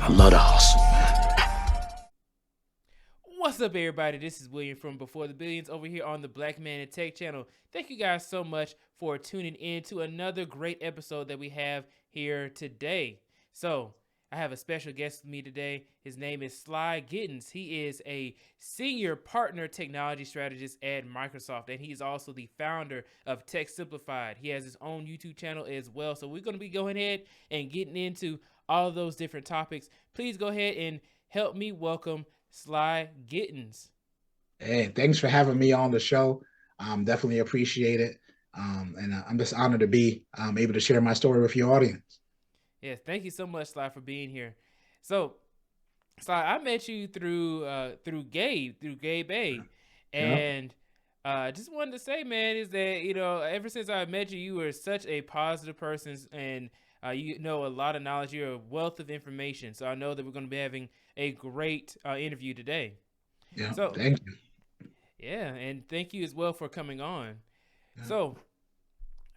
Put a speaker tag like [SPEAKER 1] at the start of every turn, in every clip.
[SPEAKER 1] I love the hustle, man.
[SPEAKER 2] What's up, everybody? This is William from Before the Billions over here on the Black Man in Tech channel. Thank you guys so much for tuning in to another great episode that we have here today. So, I have a special guest with me today. His name is Sly Gittens. He is a senior partner technology strategist at Microsoft, and he's also the founder of Tech Simplified. He has his own YouTube channel as well. So, we're going to be going ahead and getting into all of those different topics. Please go ahead and help me welcome Sly Gittens.
[SPEAKER 3] Hey, thanks for having me on the show. Definitely appreciate it. And I'm just honored to be able to share my story with your audience.
[SPEAKER 2] Yes, thank you so much, Sly, for being here. So, Sly, I met you through Gabe A,
[SPEAKER 3] Yeah.
[SPEAKER 2] and just wanted to say, man, is that ever since I met you, you were such a positive person, and you know a lot of knowledge. You're a wealth of information. So I know that we're going to be having a great interview today.
[SPEAKER 3] Yeah.
[SPEAKER 2] So
[SPEAKER 3] Thank you.
[SPEAKER 2] yeah, and thank you as well for coming on.
[SPEAKER 3] Yeah.
[SPEAKER 2] So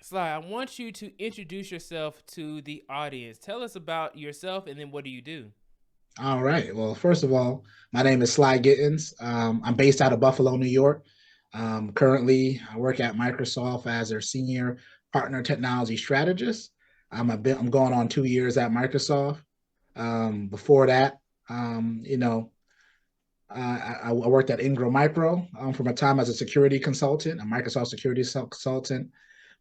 [SPEAKER 2] Sly, I want you to introduce yourself to the audience. Tell us about yourself, and then what do you do?
[SPEAKER 3] All right. Well, first of all, my name is Sly Gittens. I'm based out of Buffalo, New York. Currently, I work at Microsoft as their senior partner technology strategist. I'm going on 2 years at Microsoft. Before that, you know, I worked at Ingram Micro for my time as a security consultant, a Microsoft security consultant.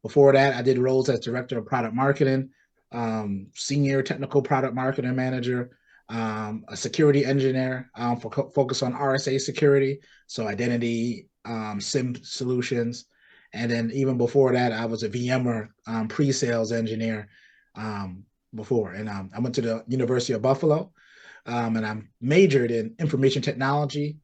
[SPEAKER 3] Before that, I did roles as director of product marketing, senior technical product marketing manager, a security engineer for focus on RSA security, so identity SIM solutions. And then even before that, I was a VMware pre-sales engineer before. And I went to the University of Buffalo and I'm majored in information technology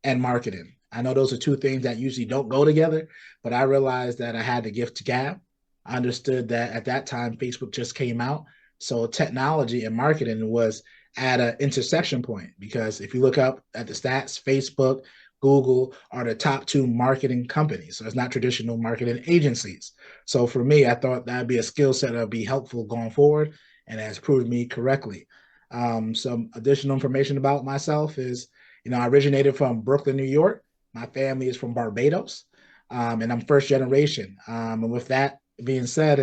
[SPEAKER 3] and marketing. I know those are two things that usually don't go together, but I realized that I had the gift to gab. I understood that at that time, Facebook just came out. So technology and marketing was at an intersection point because if you look up at the stats, Facebook, Google are the top two marketing companies. So it's not traditional marketing agencies. So for me, I thought that'd be a skill set that would be helpful going forward, and it has proved me correctly. Some additional information about myself is, I originated from Brooklyn, New York. My family is from Barbados, and I'm first generation. And with that being said,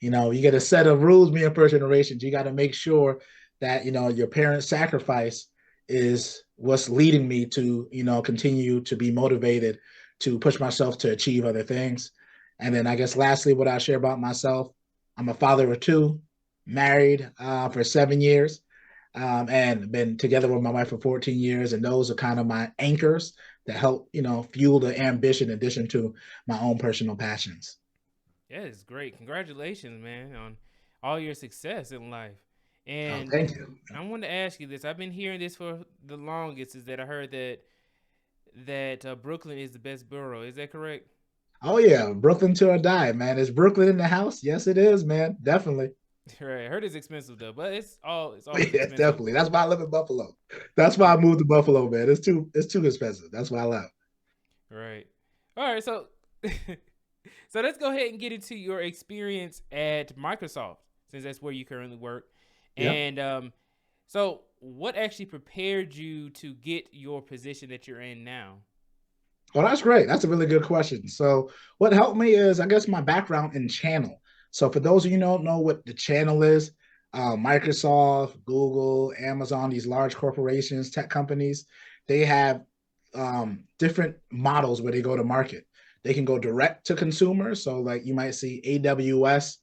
[SPEAKER 3] you get a set of rules being first generations. You got to make sure that your parents' sacrifice is what's leading me to continue to be motivated to push myself to achieve other things. And then I guess lastly, what I share about myself, I'm a father of two, married for 7 years and been together with my wife for 14 years. And those are kind of my anchors that help, fuel the ambition in addition to my own personal passions.
[SPEAKER 2] Yeah, it's great. Congratulations, man, on all your success in life.
[SPEAKER 3] Oh,
[SPEAKER 2] And
[SPEAKER 3] thank you.
[SPEAKER 2] I want to ask you this. I've been hearing this for the longest. Is that I heard that Brooklyn is the best borough. Is that correct?
[SPEAKER 3] Oh yeah, Brooklyn till I die, man. Is Brooklyn in the house? Yes, it is, man. Definitely.
[SPEAKER 2] Right. I heard it's expensive though, but it's
[SPEAKER 3] Oh,
[SPEAKER 2] always
[SPEAKER 3] yeah,
[SPEAKER 2] expensive.
[SPEAKER 3] definitely. That's why I live in Buffalo. That's why I moved to Buffalo, man. It's too expensive. That's why I left.
[SPEAKER 2] Right. All right. So so let's go ahead and get into your experience at Microsoft, since that's where you currently work.
[SPEAKER 3] Yep.
[SPEAKER 2] And so what actually prepared you to get your position that you're in now?
[SPEAKER 3] Well, that's great. That's a really good question. So, what helped me is, I guess, my background in channel. So, for those of you who don't know what the channel is, Microsoft, Google, Amazon, these large corporations, tech companies, they have different models where they go to market. They can go direct to consumers. So, like you might see AWS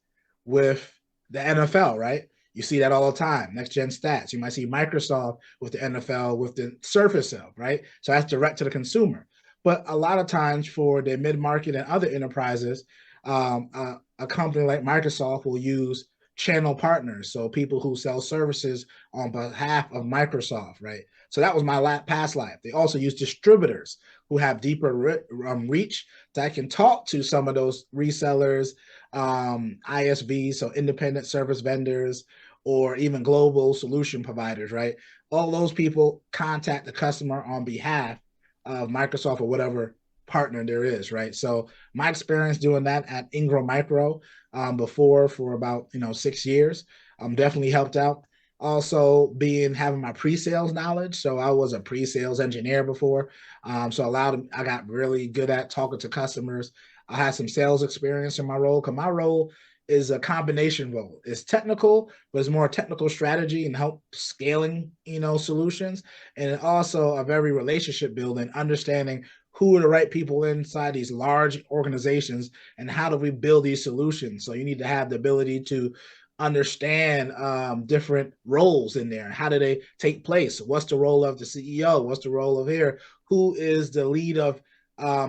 [SPEAKER 3] with the NFL, right? You see that all the time. Next gen stats. You might see Microsoft with the NFL with the Surface of, right? So that's direct to the consumer. But a lot of times for the mid market and other enterprises, a company like Microsoft will use channel partners, so people who sell services on behalf of Microsoft, right? So that was my past life. They also use distributors who have deeper reach that can talk to some of those resellers, ISVs, so independent service vendors, or even global solution providers, right? All those people contact the customer on behalf of Microsoft or whatever partner there is, right? So my experience doing that at Ingram Micro before for about 6 years definitely helped out. Also, being having my pre-sales knowledge. So I was a pre-sales engineer before. So I got really good at talking to customers. I had some sales experience in my role because my role is a combination role. It's technical, but it's more technical strategy and help scaling, solutions. And also a very relationship building, understanding who are the right people inside these large organizations and how do we build these solutions. So you need to have the ability to understand different roles in there. How do they take place? What's the role of the CEO? What's the role of here? Who is the lead of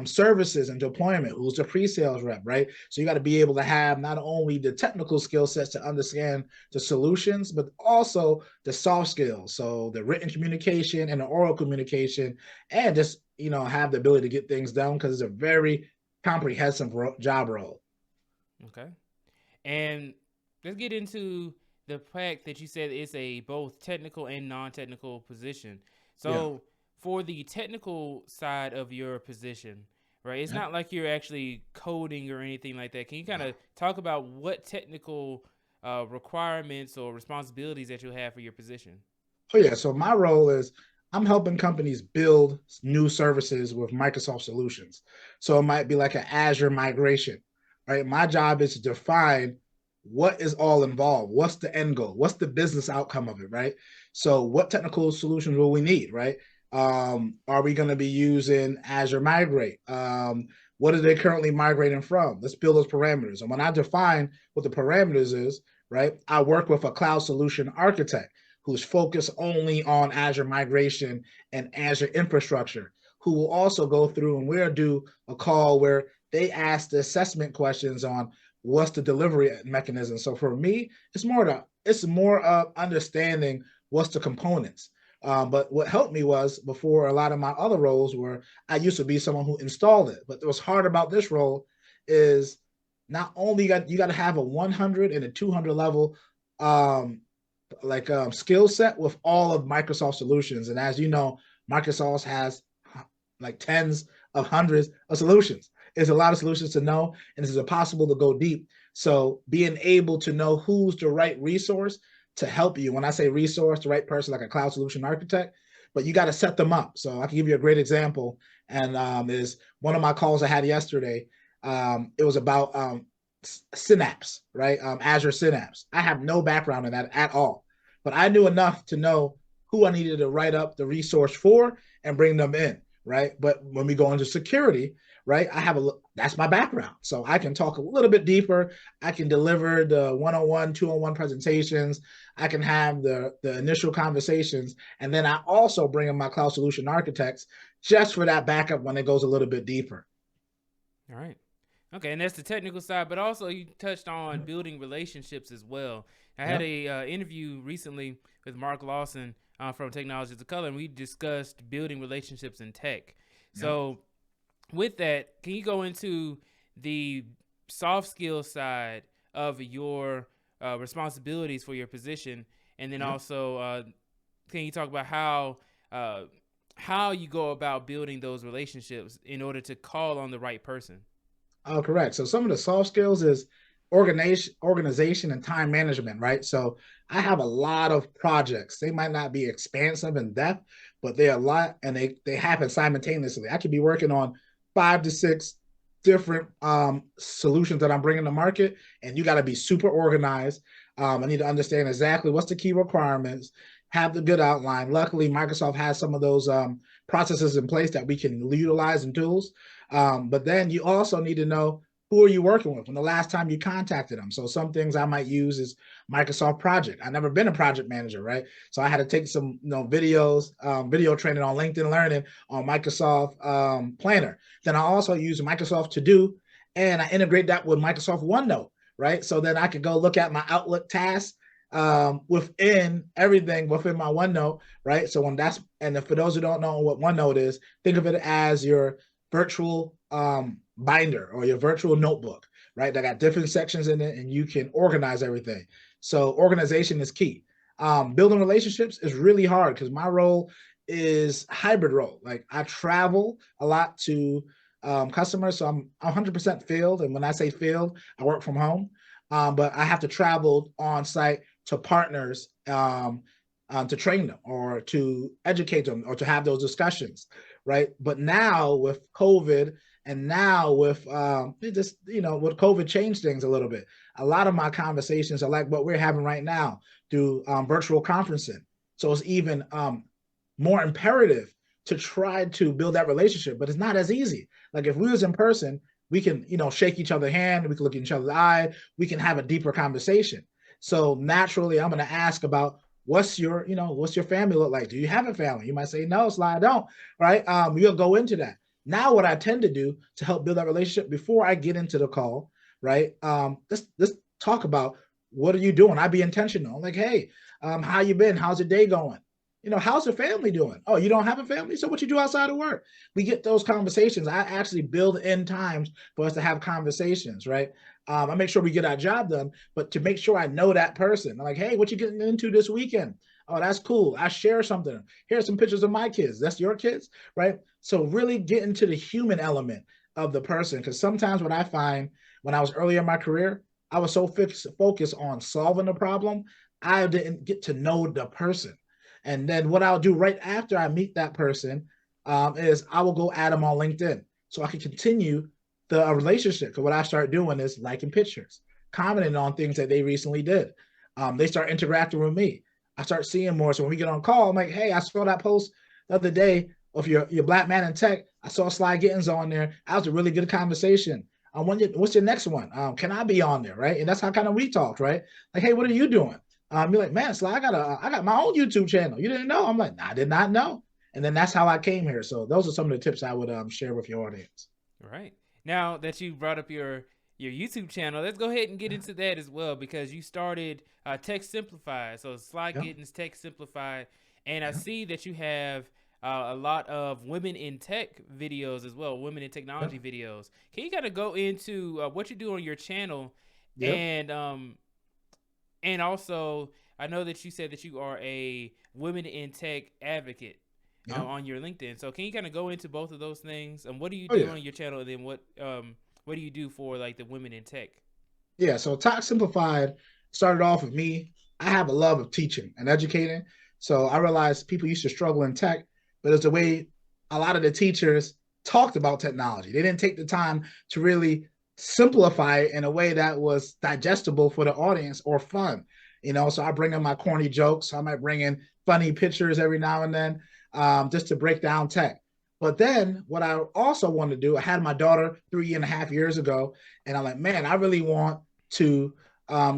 [SPEAKER 3] services and deployment? Who's the pre-sales rep, right? So you got to be able to have not only the technical skill sets to understand the solutions, but also the soft skills. So the written communication and the oral communication, and just have the ability to get things done because it's a very comprehensive job role.
[SPEAKER 2] Okay. And let's get into the fact that you said it's a both technical and non-technical position.
[SPEAKER 3] Yeah.
[SPEAKER 2] So for the technical side of your position, right? It's
[SPEAKER 3] Yeah.
[SPEAKER 2] not like you're actually coding or anything like that. Can you kind of talk about what technical requirements or responsibilities that you have for your position?
[SPEAKER 3] Oh yeah. So my role is I'm helping companies build new services with Microsoft solutions. So it might be like an Azure migration, right? My job is to define what is all involved. What's the end goal? What's the business outcome of it, right? So what technical solutions will we need, right? Are we going to be using Azure Migrate? What are they currently migrating from? Let's build those parameters. And when I define what the parameters is, right, I work with a cloud solution architect who's focused only on Azure migration and Azure infrastructure, who will also go through and we'll do a call where they ask the assessment questions on what's the delivery mechanism. So for me, it's more of understanding what's the components. But what helped me was before a lot of my other roles were I used to be someone who installed it. But what's hard about this role is not only you got to have a 100 and a 200 level skill set with all of Microsoft solutions. And as you know, Microsoft has like tens of hundreds of solutions. It's a lot of solutions to know, and it's impossible to go deep. So being able to know who's the right resource to help you. When I say resource, the right person, like a cloud solution architect, but you got to set them up. So I can give you a great example, and is one of my calls I had yesterday. It was about Synapse, right? Azure Synapse. I have no background in that at all, but I knew enough to know who I needed to write up the resource for and bring them in, right? But when we go into security, right, that's my background, so I can talk a little bit deeper. I can deliver the 101, 201 presentations. I can have the initial conversations, and then I also bring in my cloud solution architects just for that backup when it goes a little bit deeper.
[SPEAKER 2] All right. Okay, and that's the technical side, but also you touched on building relationships as well. I had
[SPEAKER 3] Yeah.
[SPEAKER 2] a interview recently with Mark Lawson from Technology to Color, and we discussed building relationships in tech.
[SPEAKER 3] Yeah.
[SPEAKER 2] So, with that, can you go into the soft skill side of your responsibilities for your position, and then
[SPEAKER 3] Yeah.
[SPEAKER 2] also can you talk about uh, how you go about building those relationships in order to call on the right person?
[SPEAKER 3] Oh, correct. So some of the soft skills is organization and time management, right? So I have a lot of projects. They might not be expansive in depth, but they're a lot and they happen simultaneously. I could be working on 5 to 6 different solutions that I'm bringing to market, and you got to be super organized. I need to understand exactly what's the key requirements, have the good outline. Luckily, Microsoft has some of those processes in place that we can utilize and tools. But then you also need to know who are you working with when the last time you contacted them. So some things I might use is Microsoft Project. I've never been a project manager, right? So I had to take some videos, video training on LinkedIn Learning on Microsoft Planner. Then I also use Microsoft To Do, and I integrate that with Microsoft OneNote, right? So then I could go look at my Outlook tasks within everything within my OneNote, right? So for those who don't know what OneNote is, think of it as your virtual binder or your virtual notebook, right? That got different sections in it, and you can organize everything. So organization is key. Building relationships is really hard because my role is hybrid role. Like I travel a lot to customers, so I'm 100% field. And when I say field, I work from home, but I have to travel on site to partners to train them or to educate them or to have those discussions, right? But now with COVID and now with just with COVID changed things a little bit. A lot of my conversations are like what we're having right now through virtual conferencing. So it's even more imperative to try to build that relationship, but it's not as easy. Like if we was in person, we can, shake each other's hand, we can look in each other's eye, we can have a deeper conversation. So naturally, I'm going to ask about what's your family look like? Do you have a family? You might say, no, Sly, I don't, right? You'll go into that. Now, what I tend to do to help build that relationship before I get into the call, right? Let's talk about what are you doing? I be intentional. Like, hey, how you been? How's your day going? How's the family doing? Oh, you don't have a family? So what you do outside of work? We get those conversations. I actually build in times for us to have conversations, right? I make sure we get our job done, but to make sure I know that person. I'm like, hey, what you getting into this weekend? Oh, that's cool. I share something. Here's some pictures of my kids. That's your kids, right? So really get into the human element of the person. Because sometimes what I find when I was earlier in my career, I was so focused on solving the problem, I didn't get to know the person. And then what I'll do right after I meet that person is I will go add them on LinkedIn so I can continue the relationship. Because what I start doing is liking pictures, commenting on things that they recently did. They start interacting with me. I start seeing more. So when we get on call, I'm like, hey, I saw that post the other day of your black man in tech. I saw Sly Gittens on there. That was a really good conversation. What's your next one? Can I be on there, right? And that's how kind of we talked, right? Like, hey, what are you doing? You're like, man, Sly, I got my own YouTube channel. You didn't know? I'm like, nah, I did not know. And then that's how I came here. So those are some of the tips I would share with your audience.
[SPEAKER 2] Right. Now that you brought up your YouTube channel, let's go ahead and get
[SPEAKER 3] Yeah.
[SPEAKER 2] into that as well because you started Tech Simplified. So Sly
[SPEAKER 3] Yeah.
[SPEAKER 2] Gittens Tech Simplified, and I
[SPEAKER 3] Yeah.
[SPEAKER 2] see that you have a lot of women in tech videos as well, women in
[SPEAKER 3] Yeah.
[SPEAKER 2] technology videos. Can you kind of go into what you do on your channel,
[SPEAKER 3] Yep.
[SPEAKER 2] and also I know that you said that you are a women in tech advocate
[SPEAKER 3] Yeah.
[SPEAKER 2] on your LinkedIn. So can you kind of go into both of those things? And what do you
[SPEAKER 3] Oh
[SPEAKER 2] do
[SPEAKER 3] yeah.
[SPEAKER 2] on your channel? And then what do you do for like the women in tech?
[SPEAKER 3] Yeah. So Talk Simplified started off with me. I have a love of teaching and educating. So I realized people used to struggle in tech, but it's the way a lot of the teachers talked about technology. They didn't take the time to really simplify it in a way that was digestible for the audience or fun. So I bring in my corny jokes. I might bring in funny pictures every now and then, just to break down tech. But then what I also wanted to do, I had my daughter 3.5 years ago, and I'm like, man, I really want to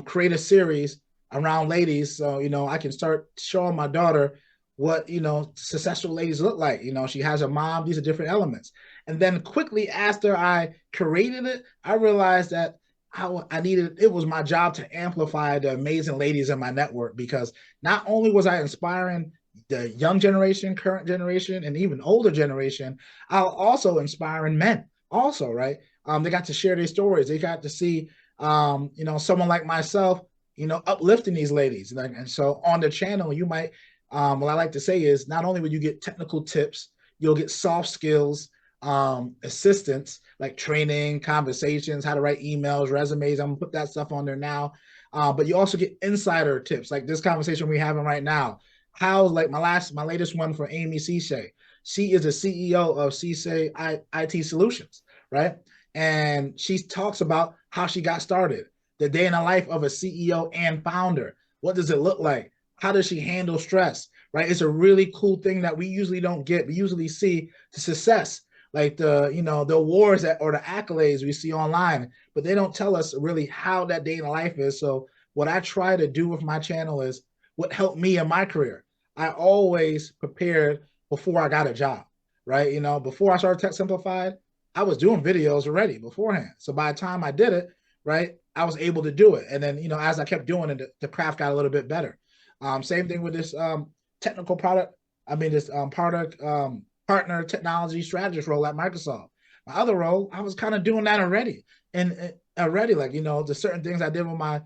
[SPEAKER 3] create a series around ladies, so I can start showing my daughter what successful ladies look like. She has a mom. These are different elements. And then quickly after I created it, I realized that I needed. It was my job to amplify the amazing ladies in my network because not only was I inspiring the young generation, current generation, and even older generation, I'll also inspiring men. Also, right? They got to share their stories. They got to see, someone like myself, uplifting these ladies. And so on the channel, you might, what I like to say is not only will you get technical tips, you'll get soft skills, assistance like training, conversations, how to write emails, resumes. I'm gonna put that stuff on there now. But you also get insider tips like this conversation we're having right now. How like my latest one for Amy Cisse. She is the CEO of Cisse IT Solutions, right? And she talks about how she got started, the day in the life of a CEO and founder. What does it look like? How does she handle stress? Right? It's a really cool thing that we usually don't get. We usually see the success, like the awards or the accolades we see online, but they don't tell us really how that day in the life is. So what I try to do with my channel is what helped me in my career. I always prepared before I got a job, right? Before I started Tech Simplified, I was doing videos already beforehand. So by the time I did it, right, I was able to do it. And then, as I kept doing it, the craft got a little bit better. Same thing with this technical product. I mean, this product partner technology strategist role at Microsoft. My other role, I was kind of doing that already, and already, like the certain things I did with my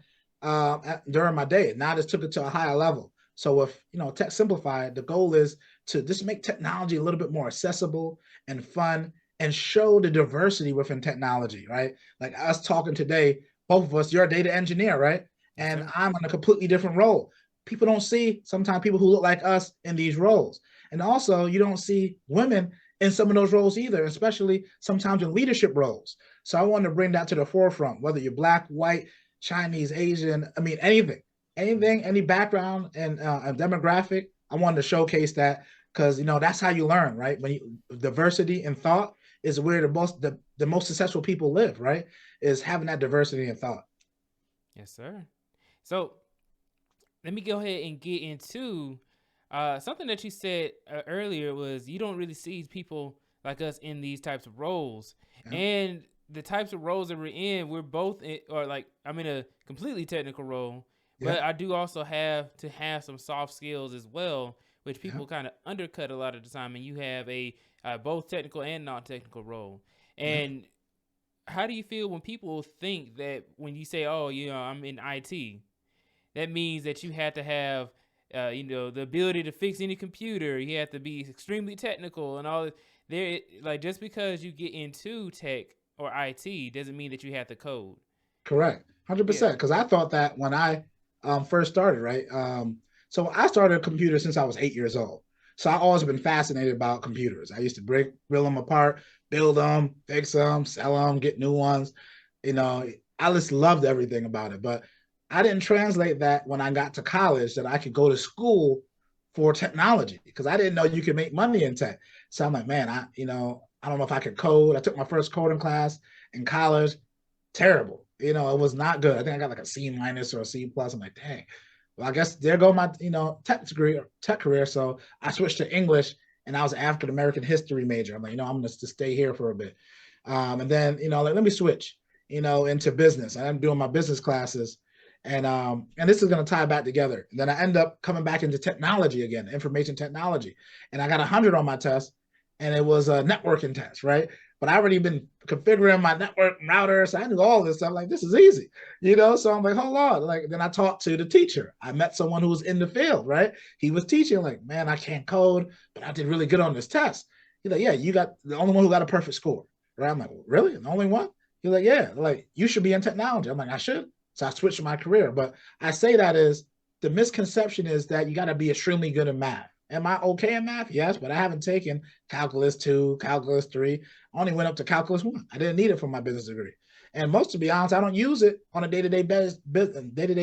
[SPEAKER 3] during my day. Now I just took it to a higher level. So with Tech Simplified, the goal is to just make technology a little bit more accessible and fun, and show the diversity within technology, right? Like us talking today, both of us, you're a data engineer, right?
[SPEAKER 2] Yes,
[SPEAKER 3] and
[SPEAKER 2] sir.
[SPEAKER 3] I'm in a completely different role. People don't see sometimes people who look like us in these roles. And also, you don't see women in some of those roles either, especially sometimes in leadership roles. So I wanted to bring that to the forefront, whether you're black, white, Chinese, Asian, I mean, anything, any background and demographic. I wanted to showcase that because, that's how you learn, right? Diversity in thought is where the most successful people live, right? Is having that diversity in thought.
[SPEAKER 2] Yes, sir. So let me go ahead and get into something that you said earlier was you don't really see people like us in these types of roles.
[SPEAKER 3] Yeah.
[SPEAKER 2] And the types of roles that we're in, we're both in, or like I'm in a completely technical role,
[SPEAKER 3] Yeah.
[SPEAKER 2] but I do also have to have some soft skills as well, which
[SPEAKER 3] Yeah.
[SPEAKER 2] people kind of undercut a lot of the time. And you have a both technical and non-technical role.
[SPEAKER 3] Yeah.
[SPEAKER 2] And how do you feel when people think that when you say, "Oh, I'm in IT," that means that you have to have the ability to fix any computer. You have to be extremely technical and all. There, like just because you get into tech or IT doesn't mean that you have to code.
[SPEAKER 3] Correct.
[SPEAKER 2] Yeah.
[SPEAKER 3] 100%. Because I thought that when I first started, right? So I started a computer since I was 8 years old. So I always been fascinated about computers. I used to drill them apart, build them, fix them, sell them, get new ones. You know, I just loved everything about it. But I didn't translate that when I got to college that I could go to school for technology because I didn't know you could make money in tech. So I'm like, man, I don't know if I could code. I took my first coding class in college. Terrible. It was not good. I think I got like a C minus or a C plus. I'm like, dang. Well, I guess there go my tech career. So I switched to English, and I was an African American history major. I'm like, I'm gonna just stay here for a bit, and then like let me switch, into business. I'm doing my business classes, and this is gonna tie back together. And then I end up coming back into technology again, information technology, and I got 100 on my test, and it was a networking test, right? But I already been configuring my network router, so I knew all this stuff. Like, this is easy, So I'm like, hold on. Like, then I talked to the teacher. I met someone who was in the field, right? He was teaching. Like, man, I can't code, but I did really good on this test. He's like, yeah, you got the only one who got a perfect score, right? I'm like, well, really, the only one? He's like, yeah, like you should be in technology. I'm like, I should. So I switched my career. But I say that is the misconception is that you got to be extremely good in math. Am I okay in math? Yes, but I haven't taken calculus 2, calculus 3. I only went up to calculus 1. I didn't need it for my business degree. And most, to be honest, I don't use it on a day-to-day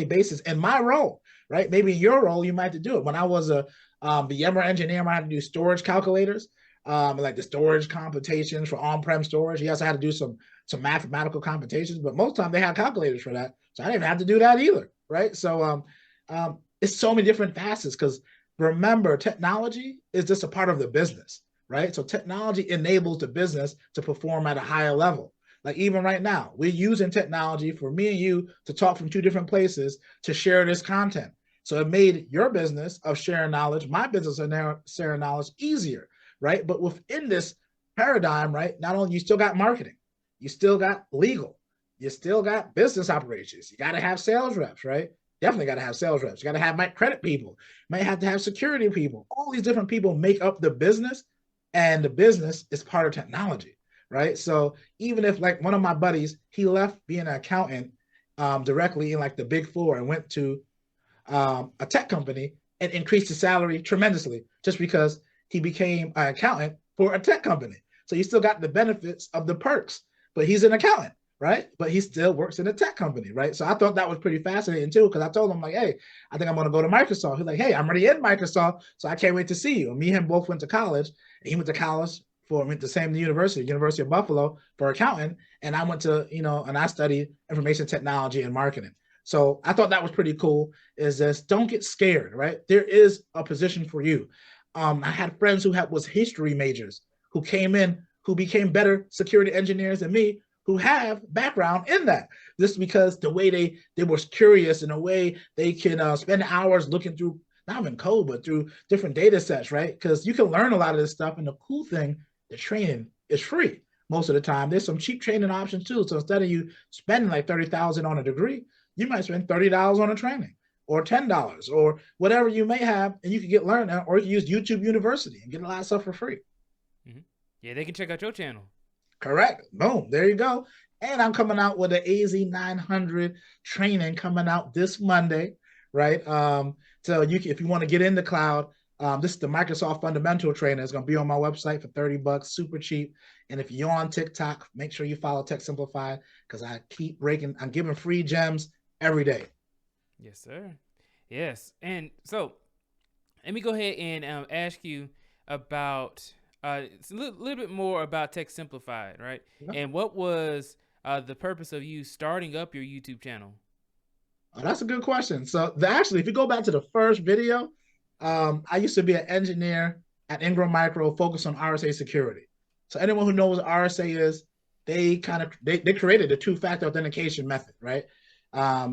[SPEAKER 3] basis in my role, right? Maybe in your role, you might have to do it. When I was a VMware engineer, I had to do storage calculators, like the storage computations for on-prem storage. Yes, I had to do some mathematical computations, but most of the time they had calculators for that. So I didn't even have to do that either, right? So it's so many different facets because remember, technology is just a part of the business, right? So technology enables the business to perform at a higher level. Like even right now, we're using technology for me and you to talk from two different places to share this content. So it made your business of sharing knowledge, my business of sharing knowledge easier, right? But within this paradigm, right, not only you still got marketing, you still got legal, you still got business operations, you got to have sales reps, right? Definitely got to have sales reps. You got to have credit people. You might have to have security people. All these different people make up the business, and the business is part of technology, right? So even if like one of my buddies, he left being an accountant directly in like the big four and went to a tech company and increased his salary tremendously just because he became an accountant for a tech company. So he still got the benefits of the perks, but he's an accountant, right? But he still works in a tech company, right? So I thought that was pretty fascinating too, because I told him like, hey, I think I'm going to go to Microsoft. He's like, hey, I'm already in Microsoft, so I can't wait to see you. And me and him both went to college. And he went to college went the same University of Buffalo for accounting, and I went to and I studied information technology and marketing. So I thought that was pretty cool. Is this don't get scared, right? There is a position for you. I had friends who was history majors who came in who became better security engineers than me who have background in that. Just because the way they were curious in a way they can spend hours looking through not even code but through different data sets, right? Because you can learn a lot of this stuff. And the cool thing, the training is free most of the time. There's some cheap training options too. So instead of you spending like 30,000 on a degree, you might spend $30 on a training or $10 or whatever you may have, and you can get learned, or you can use YouTube University and get a lot of stuff for free.
[SPEAKER 2] Mm-hmm. Yeah, they can check out your channel.
[SPEAKER 3] Correct. Boom. There you go. And I'm coming out with an AZ900 training coming out this Monday, right? So if you want to get in the cloud, this is the Microsoft Fundamental Trainer. It's going to be on my website for $30, super cheap. And if you're on TikTok, make sure you follow Tech Simplified because I'm giving free gems every day.
[SPEAKER 2] Yes, sir. Yes. And so let me go ahead and ask you about a little bit more about Tech Simplified, right?
[SPEAKER 3] Yeah.
[SPEAKER 2] And what was the purpose of you starting up your YouTube channel?
[SPEAKER 3] Oh, that's a good question. So actually, if you go back to the first video, I used to be an engineer at Ingram Micro focused on RSA security. So anyone who knows what RSA is, they created a two-factor authentication method, right?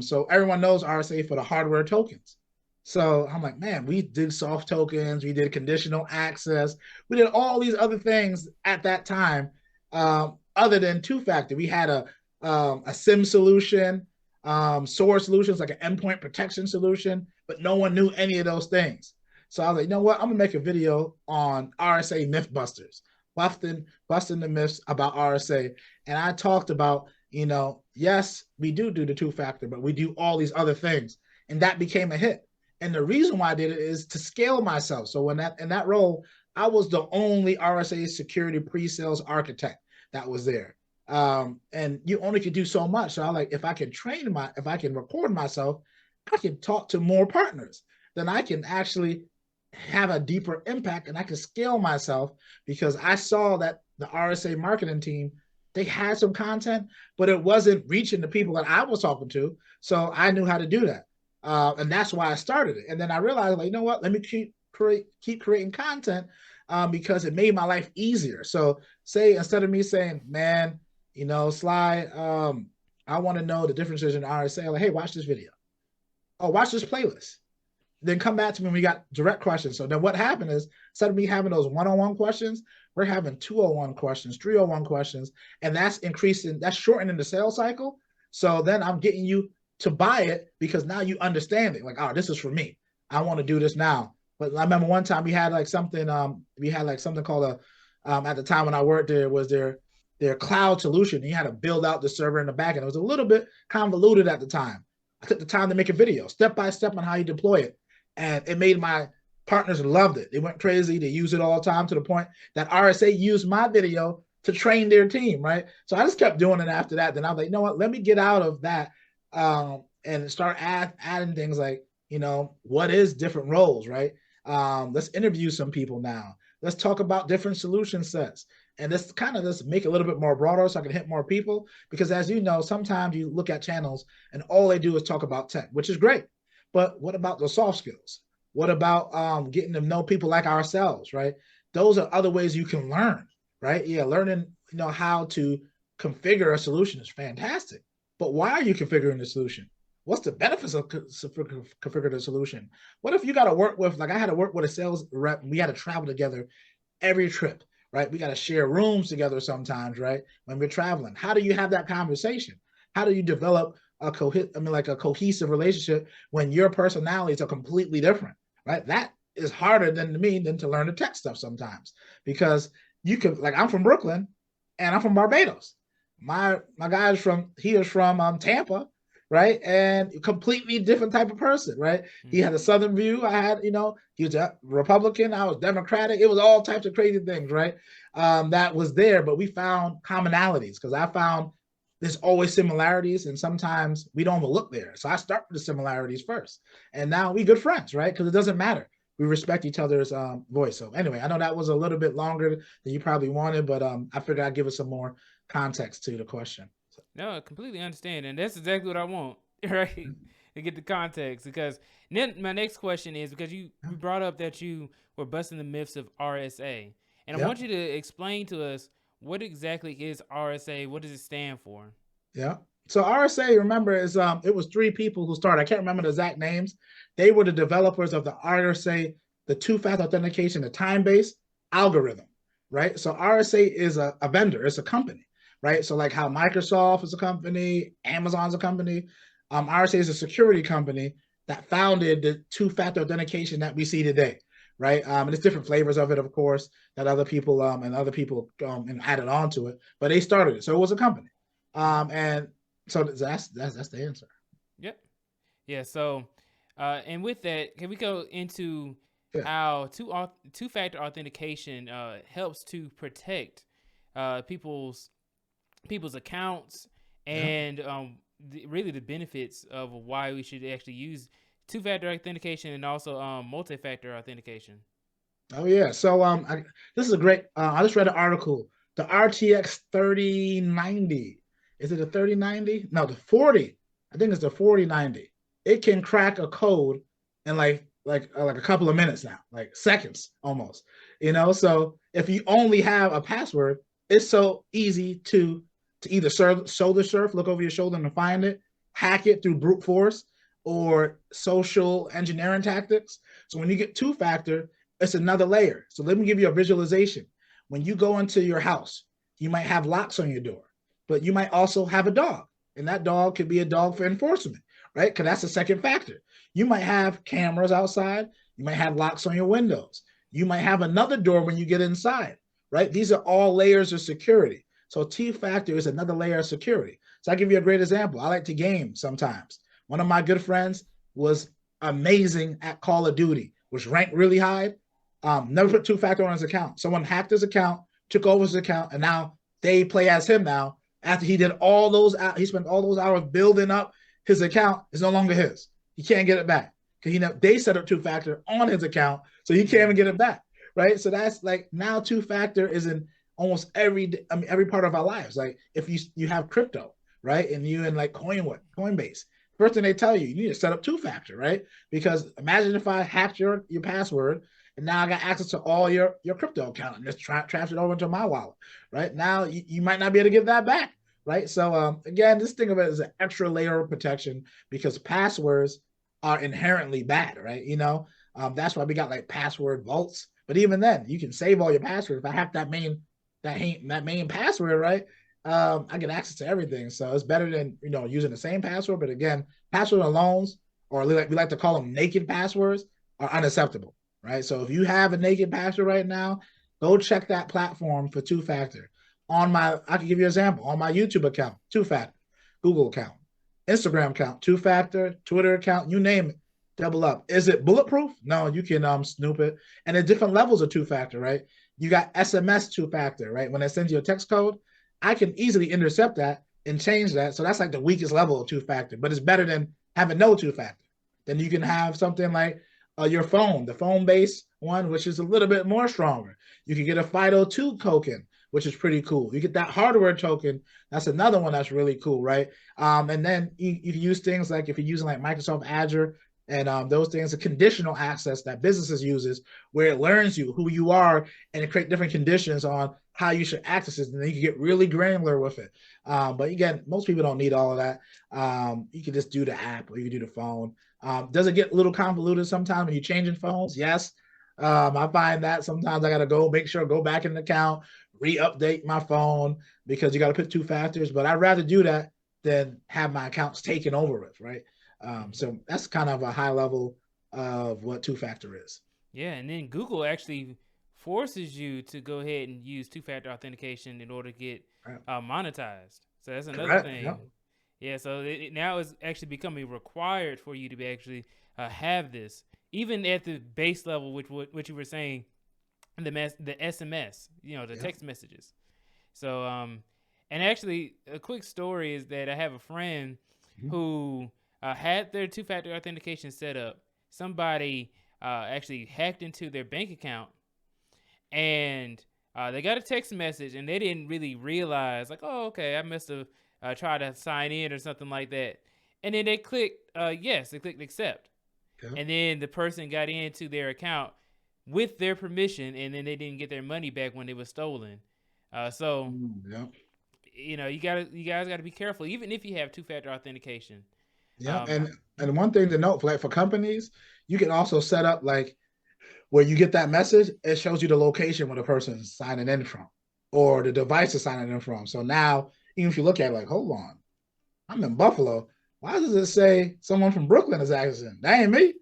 [SPEAKER 3] So everyone knows RSA for the hardware tokens. So I'm like, man, we did soft tokens, we did conditional access, we did all these other things at that time, other than two-factor. We had a SIM solution, SOAR solutions like an endpoint protection solution, but no one knew any of those things. So I was like, you know what? I'm gonna make a video on RSA mythbusters, busting the myths about RSA. And I talked about, yes, we do the two-factor, but we do all these other things, and that became a hit. And the reason why I did it is to scale myself. So in that role, I was the only RSA security pre-sales architect that was there. And you only could do so much. So I like, if I can record myself, I can talk to more partners. Then I can actually have a deeper impact and I can scale myself because I saw that the RSA marketing team, they had some content, but it wasn't reaching the people that I was talking to. So I knew how to do that. And that's why I started it. And then I realized, like, you know what? Let me keep creating content because it made my life easier. So say, instead of me saying, man, Sly, I want to know the differences in RSA. Like, hey, watch this video. Oh, watch this playlist. Then come back to me when we got direct questions. So then what happened is, instead of me having those one-on-one questions, we're having 201 questions, 301 questions, and that's shortening the sales cycle. So then I'm getting you to buy it because now you understand it. Like, oh, this is for me. I want to do this now. But I remember one time we had something called at the time when I worked there, was their cloud solution. You had to build out the server in the back, and it was a little bit convoluted at the time. I took the time to make a video step by step on how you deploy it. And it made my partners loved it. They went crazy. They use it all the time to the point that RSA used my video to train their team, right? So I just kept doing it after that. Then I was like, you know what? Let me get out of that and start adding things like, what is different roles, right? Let's interview some people now. Let's talk about different solution sets. And this kind of just make it a little bit more broader so I can hit more people. Because as you know, sometimes you look at channels and all they do is talk about tech, which is great. But what about the soft skills? What about getting to know people like ourselves, right? Those are other ways you can learn, right? Yeah, learning, how to configure a solution is fantastic. But why are you configuring the solution? What's the benefits of configuring the solution? What if you got to work with, like I had to work with a sales rep, and we had to travel together every trip, right? We got to share rooms together sometimes, right? When we're traveling. How do you have that conversation? How do you develop a cohesive relationship when your personalities are completely different, right? That is harder than to learn the tech stuff sometimes, because you could, like, I'm from Brooklyn and I'm from Barbados. My guy is from Tampa, right? And completely different type of person, right? He had a Southern view. I had, he was a Republican. I was Democratic. It was all types of crazy things, right? That was there, but we found commonalities because I found there's always similarities, and sometimes we don't even look there. So I start with the similarities first, and now we good friends, right? Because it doesn't matter. We respect each other's voice. So anyway, I know that was a little bit longer than you probably wanted, but I figured I'd give it some more context to the question.
[SPEAKER 2] No, I completely understand, and that's exactly what I want, right? To get the context, because then my next question is, because you brought up that you were busting the myths of RSA, and I want you to explain to us what exactly is RSA. What does it stand for?
[SPEAKER 3] Yeah. So RSA, remember, is it was three people who started. I can't remember the exact names. They were the developers of the RSA, the two-factor authentication, the time-based algorithm, right? So RSA is a vendor, it's a company, right? So like how Microsoft is a company, Amazon's a company, RSA is a security company that founded the two-factor authentication that we see today, right? And there's different flavors of it, of course, that other people added on to it, but they started it. So it was a company. And so that's the answer.
[SPEAKER 2] Yep. Yeah. So, and with that, can we go into
[SPEAKER 3] Yeah.
[SPEAKER 2] how two-factor authentication helps to protect people's accounts
[SPEAKER 3] Yeah.
[SPEAKER 2] and really the benefits of why we should actually use two-factor authentication and also multi-factor authentication.
[SPEAKER 3] Oh yeah. So this is a great. I just read an article. The RTX 3090. Is it a 3090? No, the 40. I think it's the 4090. It can crack a code in like a couple of minutes now, like seconds almost. So if you only have a password, it's so easy to either shoulder surf, look over your shoulder and find it, hack it through brute force or social engineering tactics. So when you get two factor, it's another layer. So let me give you a visualization. When you go into your house, you might have locks on your door, but you might also have a dog, and that dog could be a dog for enforcement, right? Because that's the second factor. You might have cameras outside. You might have locks on your windows. You might have another door when you get inside, right? These are all layers of security. So T factor is another layer of security. So I'll give you a great example. I like to game sometimes. One of my good friends was amazing at Call of Duty, was ranked really high. Never put two factor on his account. Someone hacked his account, took over his account, and now they play as him now. After he did all those, he spent all those hours building up his account. It's no longer his. He can't get it back because they set up two factor on his account, so he can't even get it back. Right. So that's like now two factor is in almost every part of our lives. Like if you have crypto, right, and you in like Coinbase, first thing they tell you need to set up two factor, right? Because imagine if I hacked your password and now I got access to all your crypto account and just transfer it over into my wallet, right? Now you might not be able to get that back, right? So again, just think of it as an extra layer of protection because passwords are inherently bad, right? That's why we got like password vaults. But even then, you can save all your passwords. If I have that main password, right? I get access to everything. So it's better than using the same password. But again, password alones, or we like to call them naked passwords, are unacceptable, right? So if you have a naked password right now, go check that platform for two factor. I can give you an example. On my YouTube account, two factor, Google account, Instagram account, two factor, Twitter account, you name it, double up. Is it bulletproof? No, you can snoop it. And there's different levels of two factor, right? You got SMS two factor, right? When it sends you a text code, I can easily intercept that and change that. So that's like the weakest level of two factor, but it's better than having no two factor. Then you can have something like your phone, the phone based one, which is a little bit more stronger. You can get a FIDO2 token, which is pretty cool. You get that hardware token. That's another one that's really cool, right? And then you can use things like if you're using like Microsoft Azure and those things, a conditional access that businesses uses where it learns you who you are and it create different conditions on how you should access it. And then you can get really granular with it. But again, most people don't need all of that. You can just do the app or you can do the phone. Does it get a little convoluted sometimes when you're changing phones? Yes. I find that sometimes I got to go back in the account, re-update my phone because you got to put two factors. But I'd rather do that than have my accounts taken over with, right? So that's kind of a high level of what two factor is.
[SPEAKER 2] Yeah, and then Google actually forces you to go ahead and use two-factor authentication in order to get
[SPEAKER 3] Right.
[SPEAKER 2] monetized. So that's another
[SPEAKER 3] Correct.
[SPEAKER 2] thing.
[SPEAKER 3] Yep.
[SPEAKER 2] Yeah, so now it's actually becoming required for you to be actually have this, even at the base level, which you were saying, the SMS, the
[SPEAKER 3] Yep.
[SPEAKER 2] text messages. So and actually, a quick story is that I have a friend
[SPEAKER 3] Mhm.
[SPEAKER 2] who had their two-factor authentication set up. Somebody actually hacked into their bank account, and they got a text message, and they didn't really realize, like, oh, okay, I must have tried to sign in or something like that. And then they clicked yes, they clicked accept,
[SPEAKER 3] Yep.
[SPEAKER 2] and then the person got into their account with their permission, and then they didn't get their money back when it was stolen. So
[SPEAKER 3] Yep.
[SPEAKER 2] you guys gotta be careful, even if you have two-factor authentication.
[SPEAKER 3] Yep.
[SPEAKER 2] Um,
[SPEAKER 3] And one thing to note, for companies, you can also set up like where you get that message, it shows you the location where the person is signing in from, or the device is signing in from. So now, even if you look at it, like, hold on, I'm in Buffalo. Why does it say someone from Brooklyn is accessing? That ain't me.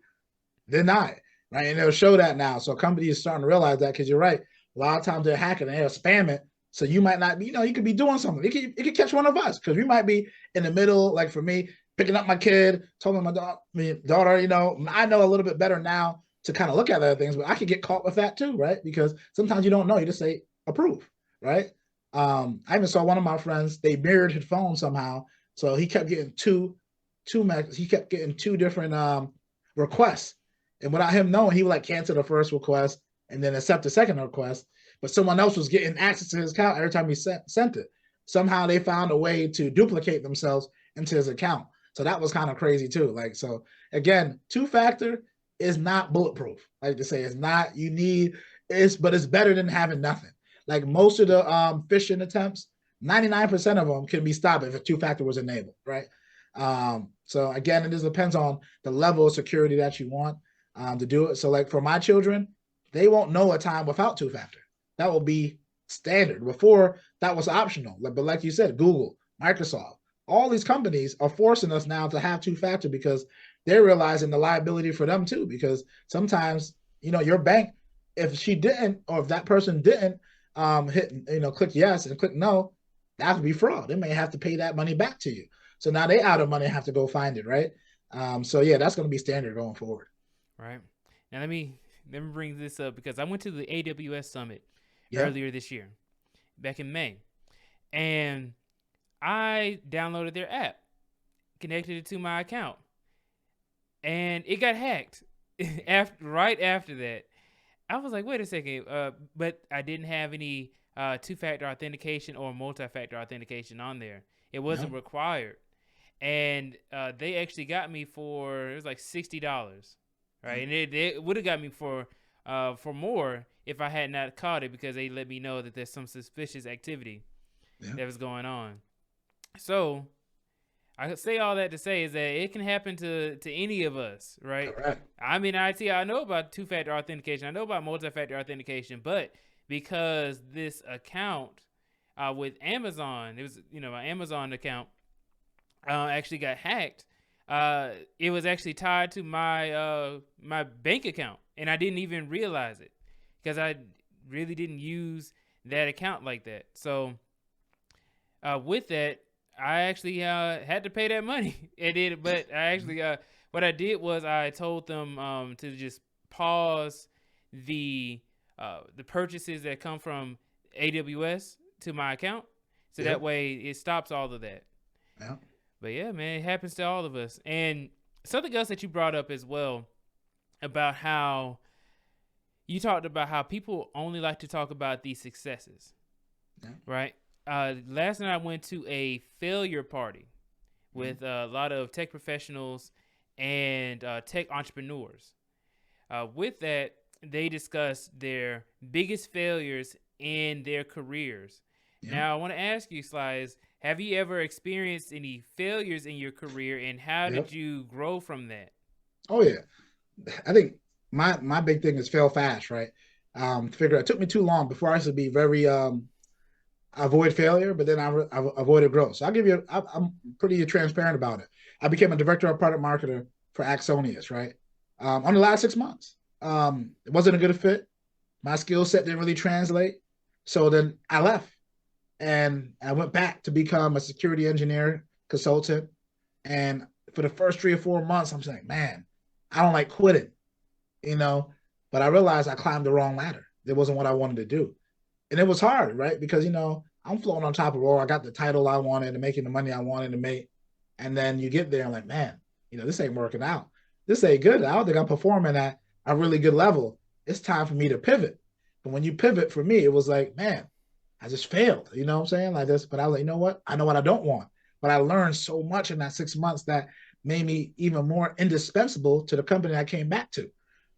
[SPEAKER 3] Deny it, right? And it'll show that now. So companies are starting to realize that because you're right. A lot of times they're hacking and they'll spam it So you might not be, you could be doing something. It could catch one of us because we might be in the middle, like for me, picking up my kid, telling my daughter, I know a little bit better now to kind of look at other things, but I could get caught with that too, right? Because sometimes you don't know. You just say approve, right? I even saw one of my friends, they mirrored his phone somehow. So he kept getting he kept getting two different requests. And without him knowing, he would like cancel the first request and then accept the second request. But someone else was getting access to his account every time he sent it. Somehow they found a way to duplicate themselves into his account. So that was kind of crazy too. Like, so again, two-factor is not bulletproof. Like to say, it's not, but it's better than having nothing. Like most of the phishing attempts, 99% of them can be stopped if a two-factor was enabled, right? So again, it just depends on the level of security that you want to do it. So like for my children, they won't know a time without two-factor. That will be standard. Before, that was optional. But like you said, Google, Microsoft, all these companies are forcing us now to have two-factor because they're realizing the liability for them too. Because sometimes, your bank, if she didn't, or if that person didn't hit, click yes and click no, that would be fraud. They may have to pay that money back to you. So now they out of money and have to go find it, right? So yeah, that's going to be standard going forward.
[SPEAKER 2] Right. Now let me bring this up because I went to the AWS summit
[SPEAKER 3] Yeah.
[SPEAKER 2] earlier this year, back in May, and I downloaded their app, connected it to my account, and it got hacked. Right after that, I was like, wait a second, but I didn't have any two-factor authentication or multi-factor authentication on there. It
[SPEAKER 3] Yeah.
[SPEAKER 2] wasn't required, and they actually got me it was like $60, right?
[SPEAKER 3] Yeah.
[SPEAKER 2] And it would have got me for more if I had not caught it because they let me know that there's some suspicious activity
[SPEAKER 3] Yeah.
[SPEAKER 2] that was going on. So I say all that to say is that it can happen to any of us, right?
[SPEAKER 3] Correct.
[SPEAKER 2] I'm in IT. I know about two-factor authentication. I know about multi-factor authentication, but because this account with Amazon, it was my Amazon account actually got hacked. It was actually tied to my bank account, and I didn't even realize it because I really didn't use that account like that. So with that, I actually had to pay that money. It did, but I actually what I did was I told them to just pause the purchases that come from AWS to my account, so
[SPEAKER 3] Yeah.
[SPEAKER 2] that way it stops all of that.
[SPEAKER 3] Yeah.
[SPEAKER 2] But yeah, man, it happens to all of us. And something else that you brought up as well about how you talked about how people only like to talk about these successes,
[SPEAKER 3] Yeah.
[SPEAKER 2] right? Last night I went to a failure party with a lot of tech professionals and tech entrepreneurs. With that, they discussed their biggest failures in their careers.
[SPEAKER 3] Yeah.
[SPEAKER 2] Now, I want to ask you, Slides, have you ever experienced any failures in your career, and how
[SPEAKER 3] Yep.
[SPEAKER 2] did you grow from that?
[SPEAKER 3] Oh yeah. I think my big thing is fail fast, right? Figure it took me too long before I used to be very avoid failure, but then I avoided growth. So I'll give you, I'm pretty transparent about it. I became a director of product marketer for Axonius, right? On the last 6 months. It wasn't a good fit. My skill set didn't really translate. So then I left and I went back to become a security engineer consultant. And for the first 3 or 4 months, I'm saying, man, I don't like quitting, you know, but I realized I climbed the wrong ladder. It wasn't what I wanted to do. And it was hard, right? Because, I'm floating on top of the world. I got the title I wanted and making the money I wanted to make. And then you get there and like, man, this ain't working out. This ain't good. I don't think I'm performing at a really good level. It's time for me to pivot. But when you pivot, for me, it was like, man, I just failed. You know what I'm saying? Like this. But I was like, you know what? I know what I don't want. But I learned so much in that 6 months that made me even more indispensable to the company I came back to.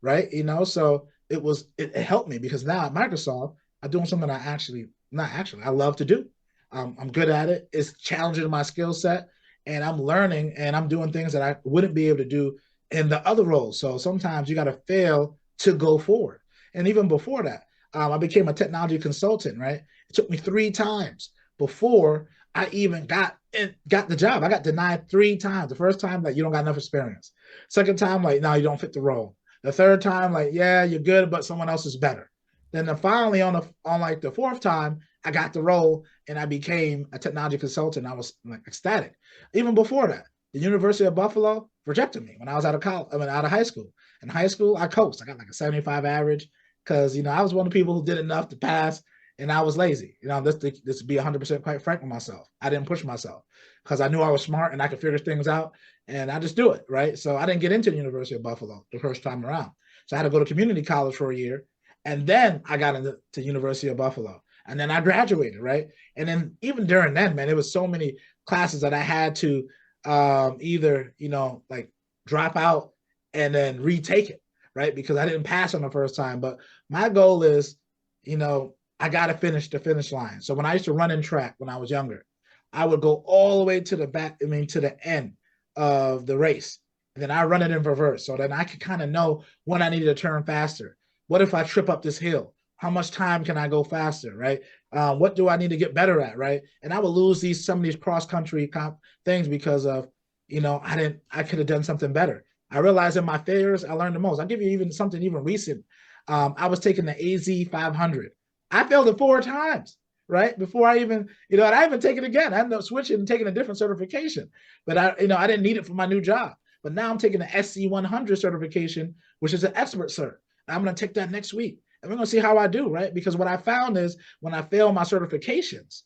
[SPEAKER 3] Right. So it helped me because now at Microsoft, I'm doing something I actually, not actually, I love to do. I'm good at it. It's challenging my skill set and I'm learning and I'm doing things that I wouldn't be able to do in the other roles. So sometimes you got to fail to go forward. And even before that, I became a technology consultant, right? It took me 3 times before I even got the job. I got denied 3 times. The first time, like, you don't got enough experience. Second time, like, no, you don't fit the role. The third time, like, yeah, you're good, but someone else is better. Then finally on like the fourth time, I got the role and I became a technology consultant. I was like ecstatic. Even before that, the University of Buffalo rejected me when I was out of college. I mean, out of high school. In high school, I coached. I got like a 75 average because I was one of the people who did enough to pass, and I was lazy. This to be 100% quite frank with myself. I didn't push myself because I knew I was smart and I could figure things out, and I just do it, right? So I didn't get into the University of Buffalo the first time around. So I had to go to community college for a year, and then I got into the University of Buffalo, and then I graduated, right? And then even during then, man, it was so many classes that I had to either like drop out and then retake it, right? Because I didn't pass on the first time. But my goal is, I got to finish the finish line. So when I used to run in track when I was younger, I would go all the way to the back, to the end of the race. And then I run it in reverse. So then I could kind of know when I needed to turn faster. What if I trip up this hill? How much time can I go faster, right? What do I need to get better at, right? And I would lose some of these cross country things because of, I could have done something better. I realized in my failures, I learned the most. I'll give you even something even recent. I was taking the AZ 500. I failed it 4 times, right? Before I even, and I even take it again. I ended up switching and taking a different certification, but I didn't need it for my new job. But now I'm taking the SC 100 certification, which is an expert cert. I'm going to take that next week. And we're going to see how I do, right? Because what I found is when I fail my certifications,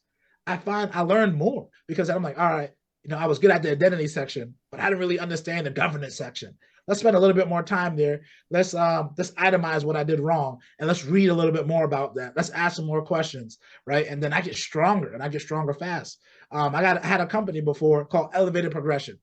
[SPEAKER 3] I find I learn more because I'm like, all right, I was good at the identity section, but I didn't really understand the governance section. Let's spend a little bit more time there. Let's itemize what I did wrong, and let's read a little bit more about that. Let's ask some more questions, right? And then I get stronger, and I get stronger fast. I had a company before called Elevated Progression.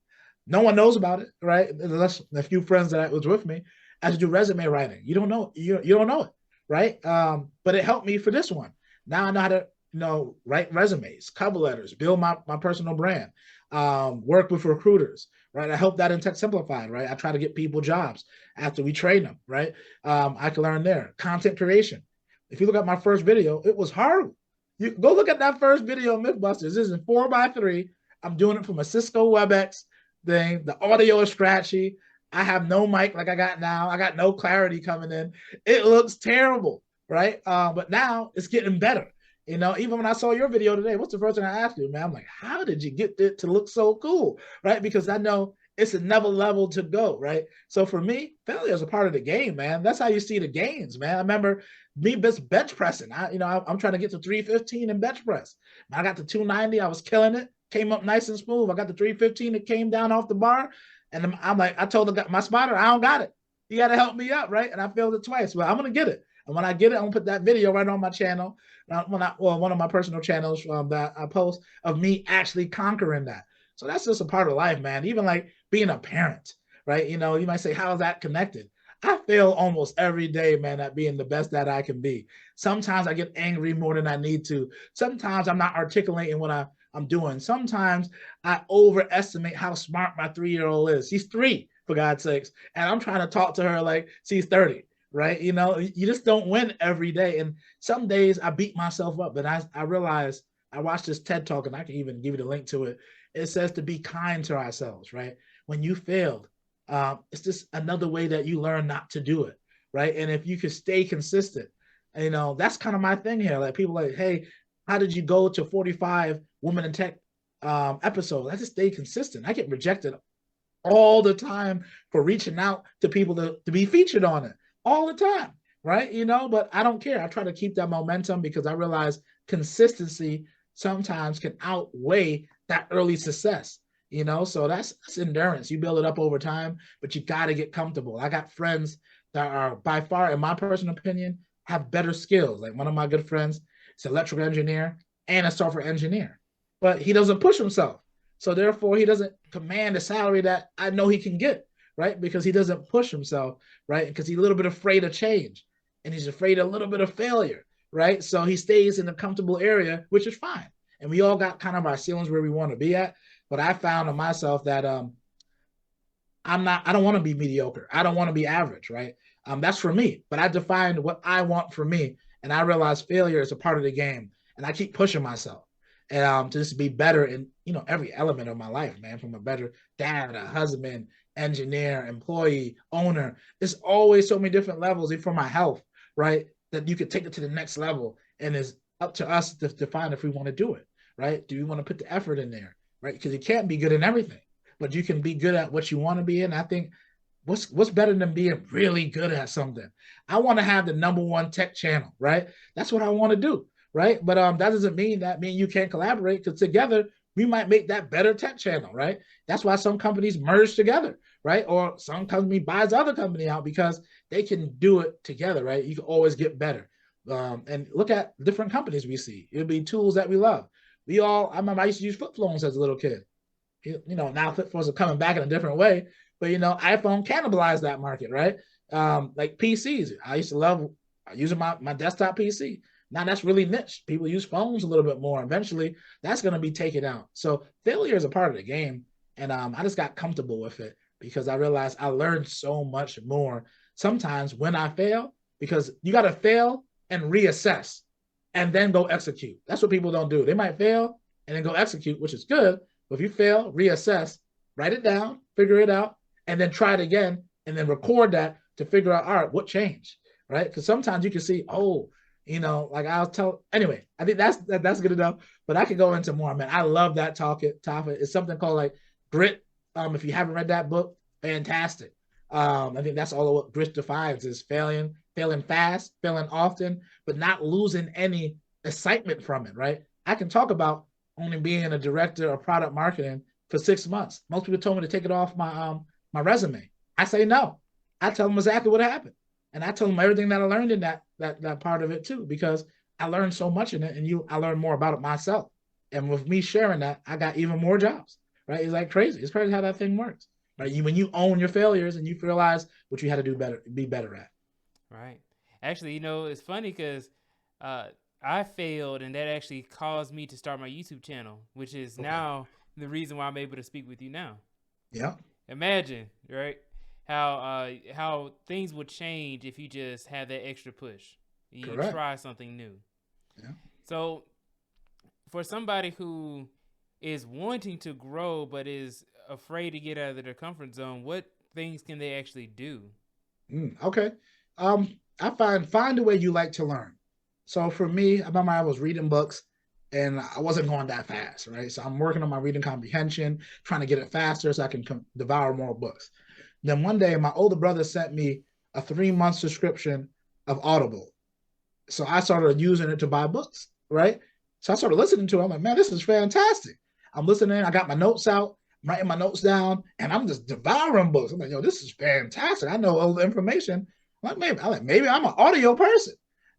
[SPEAKER 3] No one knows about it, right? Unless a few friends that was with me. I had to do resume writing. You don't know, you don't know it, right? But it helped me for this one. Now I know how to write resumes, cover letters, build my personal brand, work with recruiters, right? I help that in Tech Simplified, right? I try to get people jobs after we train them, right? I can learn there. Content creation. If you look at my first video, it was horrible. You go look at that first video, Mythbusters. This is 4x3. I'm doing it from a Cisco WebEx thing. The audio is scratchy. I have no mic like I got now. I got no clarity coming in. It looks terrible, right? But now it's getting better. Even when I saw your video today, what's the first thing I asked you, man? I'm like, how did you get it to look so cool, right? Because I know it's another level to go, right? So for me, failure is a part of the game, man. That's how you see the gains, man. I remember me bench pressing. I'm trying to get to 315 in bench press. I got to 290. I was killing it. Came up nice and smooth. I got the 315 that came down off the bar. And I'm like, I told my spotter, I don't got it. You got to help me up, right? And I failed it twice. But I'm going to get it. And when I get it, I'm going to put that video right on my channel. One of my personal channels that I post of me actually conquering that. So that's just a part of life, man. Even like being a parent, right? You might say, how is that connected? I fail almost every day, man, at being the best that I can be. Sometimes I get angry more than I need to. Sometimes I'm not articulating what I'm doing. Sometimes I overestimate how smart my 3-year-old is. She's 3, for God's sakes. And I'm trying to talk to her like she's 30, right? You just don't win every day. And some days I beat myself up, but I realize I watched this TED Talk, and I can even give you the link to it. It says to be kind to ourselves, right? When you failed, it's just another way that you learn not to do it, right? And if you could stay consistent, that's kind of my thing here. Like people like, hey, how did you go to 45 Women in Tech episodes? I just stay consistent. I get rejected all the time for reaching out to people to be featured on it all the time, right? But I don't care. I try to keep that momentum because I realize consistency sometimes can outweigh that early success. So that's endurance. You build it up over time, but you got to get comfortable. I got friends that are by far, in my personal opinion, have better skills. Like one of my good friends is an electrical engineer and a software engineer, but he doesn't push himself. So therefore, he doesn't command a salary that I know he can get, right? Because he doesn't push himself, right? Because he's a little bit afraid of change, and he's afraid of a little bit of failure, right? So he stays in a comfortable area, which is fine. And we all got kind of our ceilings where we want to be at. But I found in myself that I don't want to be mediocre. I don't want to be average, right? That's for me. But I defined what I want for me. And I realized failure is a part of the game. And I keep pushing myself and to just be better in, every element of my life, man, from a better dad, a husband, engineer, employee, owner. There's always so many different levels, even for my health, right? That you could take it to the next level. And there's up to us to define if we want to do it, right? Do we want to put the effort in there, right? Because you can't be good in everything, but you can be good at what you want to be in. I think what's better than being really good at something? I want to have the number one tech channel, right? That's what I want to do, right? But that doesn't mean that me and you can't collaborate, because together we might make that better tech channel, right? That's why some companies merge together, right? Or some company buys the other company out because they can do it together, right? You can always get better. And look at different companies we see. It'll be tools that we love. I remember I used to use flip phones as a little kid. Now flip phones are coming back in a different way, but iPhone cannibalized that market, right? Like PCs. I used to love using my desktop PC. Now that's really niche. People use phones a little bit more. Eventually, that's going to be taken out. So failure is a part of the game, and I just got comfortable with it because I realized I learned so much more sometimes when I fail, because you got to fail and reassess and then go execute. That's what people don't do. They might fail and then go execute, which is good. But if you fail, reassess, write it down, figure it out, and then try it again, and then record that to figure out, all right, what changed, right? Because sometimes you can see, like I'll tell. Anyway, I think that's good enough. But I could go into more, man. I love that topic. It's something called like grit. If you haven't read that book, fantastic. I think that's all of what grit defines: is failing fast, failing often, but not losing any excitement from it, right? I can talk about only being a director of product marketing for 6 months. Most people told me to take it off my resume. I say no. I tell them exactly what happened, and I tell them everything that I learned in that part of it too, because I learned so much in it, and I learned more about it myself. And with me sharing that, I got even more jobs. Right? It's like crazy. It's crazy how that thing works. Right? When you own your failures and you realize what you had to do better, be better at.
[SPEAKER 2] Right. Actually, it's funny because I failed, and that actually caused me to start my YouTube channel, which is
[SPEAKER 3] Okay.
[SPEAKER 2] now the reason why I'm able to speak with you now.
[SPEAKER 3] Yeah.
[SPEAKER 2] Imagine, right? How things would change if you just have that extra push. You
[SPEAKER 3] Correct.
[SPEAKER 2] try something new.
[SPEAKER 3] Yeah.
[SPEAKER 2] So, for somebody who is wanting to grow but is afraid to get out of their comfort zone, what things can they actually do?
[SPEAKER 3] Okay. I find a way you like to learn. So for me, I remember I was reading books and I wasn't going that fast, right? So I'm working on my reading comprehension, trying to get it faster so I can devour more books. Then one day, my older brother sent me a 3-month subscription of Audible. So I started using it to buy books, right? So I started listening to it. I'm like, man, this is fantastic. I'm listening. I got my notes out, I'm writing my notes down, and I'm just devouring books. I'm like, yo, this is fantastic. I know all the information. Maybe I'm an audio person,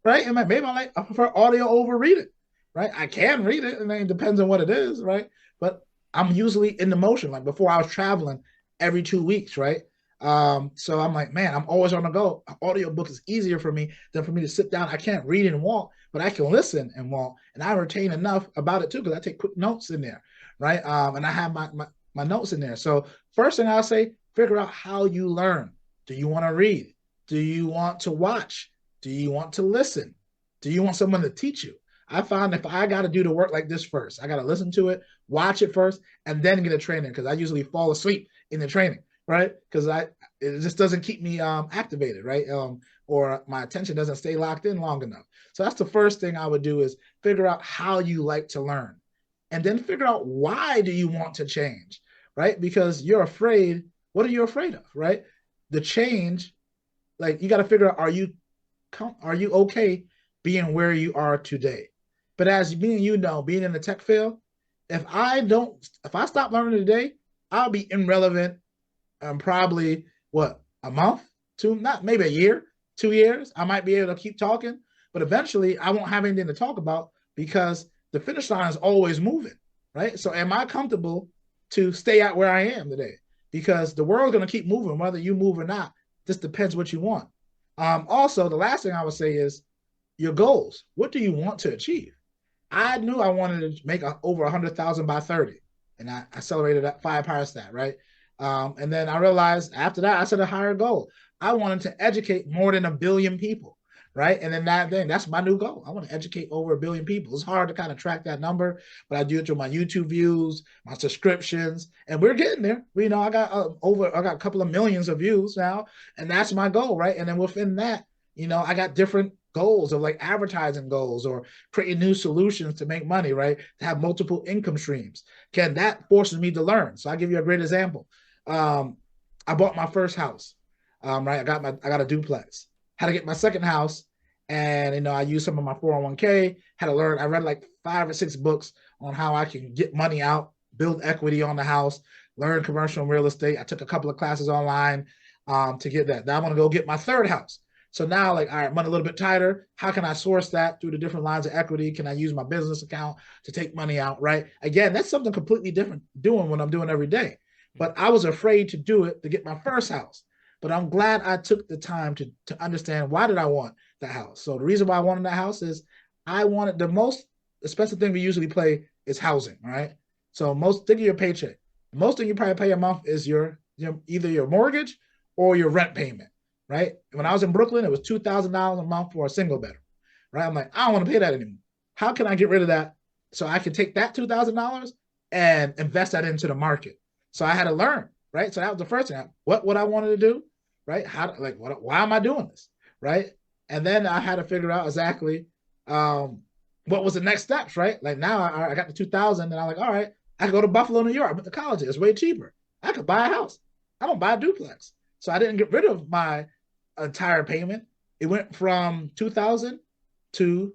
[SPEAKER 3] right? And maybe I prefer audio over reading, right? I can read it, and then it depends on what it is, right? But I'm usually in the motion. Like before, I was traveling every 2 weeks, right? So I'm like, man, I'm always on the go. Audio book is easier for me than for me to sit down. I can't read and walk, but I can listen and walk, and I retain enough about it too because I take quick notes in there, right? And I have my notes in there. So first thing I'll say, figure out how you learn. Do you want to read? Do you want to watch? Do you want to listen? Do you want someone to teach you? I found if I got to do the work like this first, I got to listen to it, watch it first, and then get a training because I usually fall asleep in the training, right? Because it just doesn't keep me activated, right? Or my attention doesn't stay locked in long enough. So that's the first thing I would do is figure out how you like to learn, and then figure out why do you want to change, right? Because you're afraid. What are you afraid of, right? The change, like you got to figure out are you okay being where you are today? But as me and being in the tech field, if I stop learning today, I'll be irrelevant probably what, a month, two, not maybe a year, 2 years. I might be able to keep talking, but eventually I won't have anything to talk about because the finish line is always moving, right? So am I comfortable to stay at where I am today? Because the world's going to keep moving, whether you move or not. Just depends what you want. Also, the last thing I would say is your goals. What do you want to achieve? I knew I wanted to make over 100,000 by 30, and I accelerated that 5 that, right? And then I realized after that, I set a higher goal. I wanted to educate more than 1 billion people, right? And then that's my new goal. I want to educate over 1 billion people. It's hard to kind of track that number, but I do it through my YouTube views, my subscriptions, and we're getting there. I got I got a couple of millions of views now, and that's my goal, right? And then within that, I got different goals of like advertising goals or creating new solutions to make money, right? To have multiple income streams. Again, that forces me to learn. So I'll give you a great example. I bought my first house, right? I got a duplex. Had to get my second house, and I used some of my 401k. Had to learn. I read like 5 or 6 books on how I can get money out, build equity on the house, learn commercial real estate. I took a couple of classes online to get that. Now I'm gonna go get my third house. So now, like, all right, money a little bit tighter. How can I source that through the different lines of equity? Can I use my business account to take money out? Right. Again, that's something completely different doing what I'm doing every day. But I was afraid to do it to get my first house. But I'm glad I took the time to understand why did I want that house. So the reason why I wanted that house is I wanted the most expensive thing we usually pay is housing, right? So think of your paycheck. The most thing you probably pay a month is your either your mortgage or your rent payment, right? When I was in Brooklyn, it was $2,000 a month for a single bedroom, right? I'm like, I don't want to pay that anymore. How can I get rid of that so I can take that $2,000 and invest that into the market? So I had to learn, right? So that was the first thing. What I wanted to do, right? Why am I doing this, right? And then I had to figure out exactly what was the next steps, right? Like now I got the 2000, and I'm like, all right, I could go to Buffalo, New York. I went to college. It's way cheaper. I could buy a house. I don't buy a duplex. So I didn't get rid of my entire payment. It went from 2000 to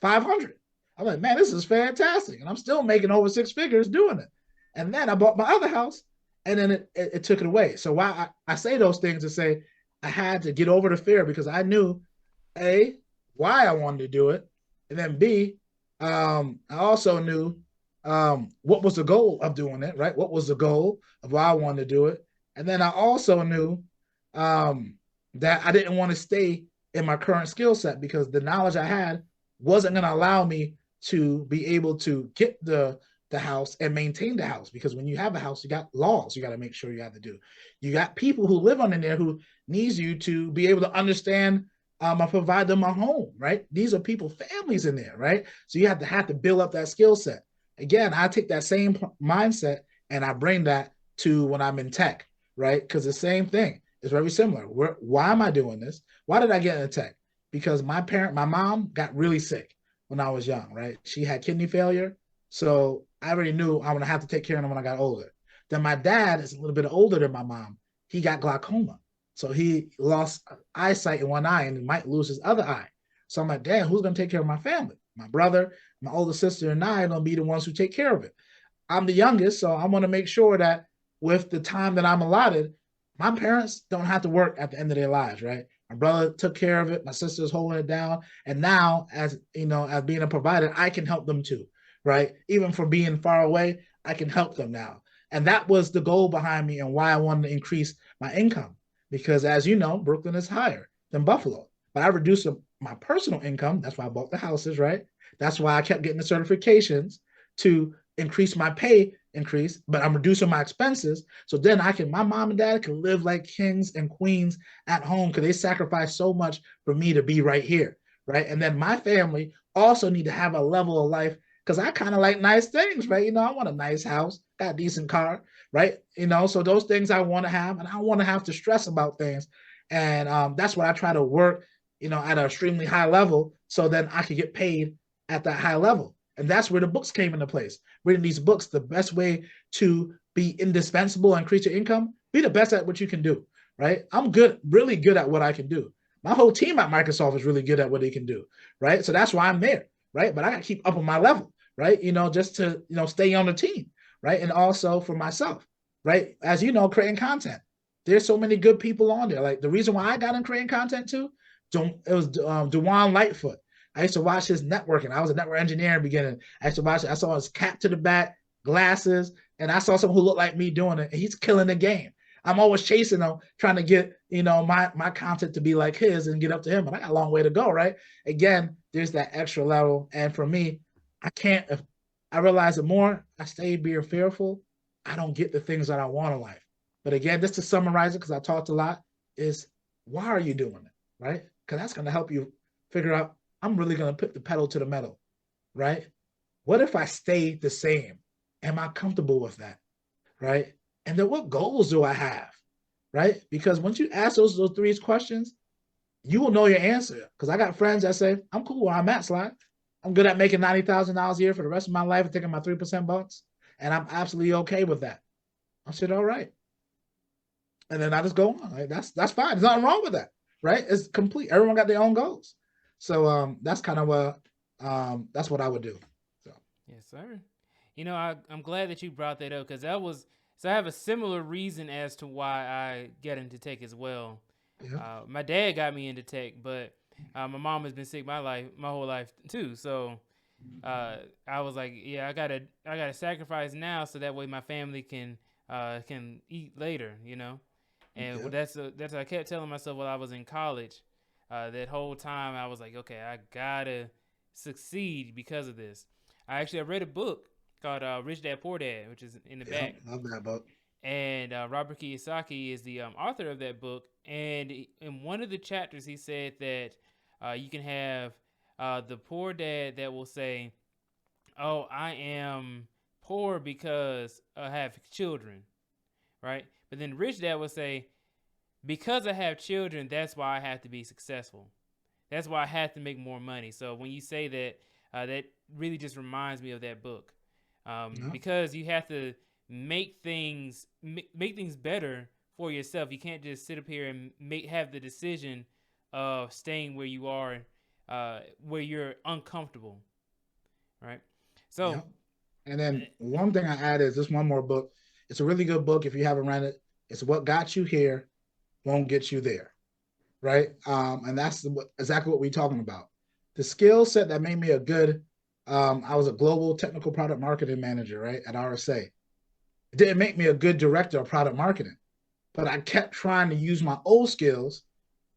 [SPEAKER 3] 500. I'm like, man, this is fantastic. And I'm still making over 6 figures doing it. And then I bought my other house, and then it took it away. So why I say those things to say I had to get over the fear because I knew A, why I wanted to do it. And then B, I also knew what was the goal of doing it, right? What was the goal of why I wanted to do it? And then I also knew that I didn't want to stay in my current skill set because the knowledge I had wasn't going to allow me to be able to get the house and maintain the house. Because when you have a house, you got laws you got to make sure you have to do. You got people who live on in there who needs you to be able to understand and provide them a home, right? These are people, families in there, right? So you have to build up that skill set. Again, I take that same mindset and I bring that to when I'm in tech, right? Because the same thing is very similar. Why am I doing this? Why did I get into tech? Because my mom got really sick when I was young, right? She had kidney failure. So I already knew I'm going to have to take care of them when I got older. Then my dad is a little bit older than my mom. He got glaucoma. So he lost eyesight in one eye and he might lose his other eye. So I'm like, Dad, who's going to take care of my family? My brother, my older sister, and I are going to be the ones who take care of it. I'm the youngest, so I want to make sure that with the time that I'm allotted, my parents don't have to work at the end of their lives, right? My brother took care of it. My sister's holding it down. And now, as being a provider, I can help them too, right? Even from being far away, I can help them now. And that was the goal behind me and why I wanted to increase my income. Because as you know, Brooklyn is higher than Buffalo. But I reduced my personal income. That's why I bought the houses, right? That's why I kept getting the certifications to increase my pay increase, but I'm reducing my expenses. So then my mom and dad can live like kings and queens at home because they sacrifice so much for me to be right here, right? And then my family also need to have a level of life because I kind of like nice things, right? I want a nice house, got a decent car, right? So those things I want to have, and I want to have to stress about things. And that's what I try to work, at an extremely high level so then I can get paid at that high level. And that's where the books came into place. Reading these books, the best way to be indispensable and increase your income, be the best at what you can do, right? I'm really good at what I can do. My whole team at Microsoft is really good at what they can do, right? So that's why I'm there, right? But I got to keep up on my level, right? Just to, stay on the team, right? And also for myself, right? As you know, creating content. There's so many good people on there. Like the reason why I got in creating content too, it was Dewan Lightfoot. I used to watch his networking. I was a network engineer in the beginning. I used to watch it. I saw his cap to the back, glasses, and I saw someone who looked like me doing it. And he's killing the game. I'm always chasing him, trying to get, my content to be like his and get up to him. But I got a long way to go, right? Again, there's that extra level. And for me, if I realize the more I stay being fearful, I don't get the things that I want in life. But again, just to summarize it, because I talked a lot, is why are you doing it, right? Because that's going to help you figure out, I'm really going to put the pedal to the metal, right? What if I stay the same? Am I comfortable with that, right? And then what goals do I have, right? Because once you ask those 3 questions, you will know your answer. Because I got friends that say, I'm cool where I'm at, Slide. I'm good at making $90,000 a year for the rest of my life and taking my 3% bonus. And I'm absolutely okay with that. I said, all right. And then I just go on. Like, that's fine. There's nothing wrong with that. Right? It's complete. Everyone got their own goals. So that's kind of what that's what I would do. So
[SPEAKER 2] Yes, sir. I'm glad that you brought that up because that was so. I have a similar reason as to why I get into tech as well.
[SPEAKER 3] yeah.
[SPEAKER 2] My dad got me into tech, but my mom has been sick my whole life too. So I was like, yeah, I gotta sacrifice now so that way my family can eat later, And
[SPEAKER 3] Yeah.
[SPEAKER 2] that's what I kept telling myself while I was in college. That whole time I was like, okay, I gotta succeed because of this. I read a book called Rich Dad Poor Dad, which is in the
[SPEAKER 3] Yeah.
[SPEAKER 2] back,
[SPEAKER 3] Love that book.
[SPEAKER 2] and Robert Kiyosaki is the author of that book. And in one of the chapters, he said that you can have the poor dad that will say, "Oh, I am poor because I have children," right? But then the rich dad will say, "Because I have children, that's why I have to be successful. That's why I have to make more money." So when you say that, that really just reminds me of that book,
[SPEAKER 3] Yeah.
[SPEAKER 2] because you have to make things better for yourself. You can't just sit up here and have the decision of staying where you are, where you're uncomfortable, right?
[SPEAKER 3] Yeah.
[SPEAKER 2] So,
[SPEAKER 3] And then one thing I add is this one more book. It's a really good book if you haven't read it. It's What Got You Here Won't Get You There. Right. And that's exactly what we're talking about. The skill set that made me a good, I was a global technical product marketing manager, right, at RSA. It didn't make me a good director of product marketing, but I kept trying to use my old skills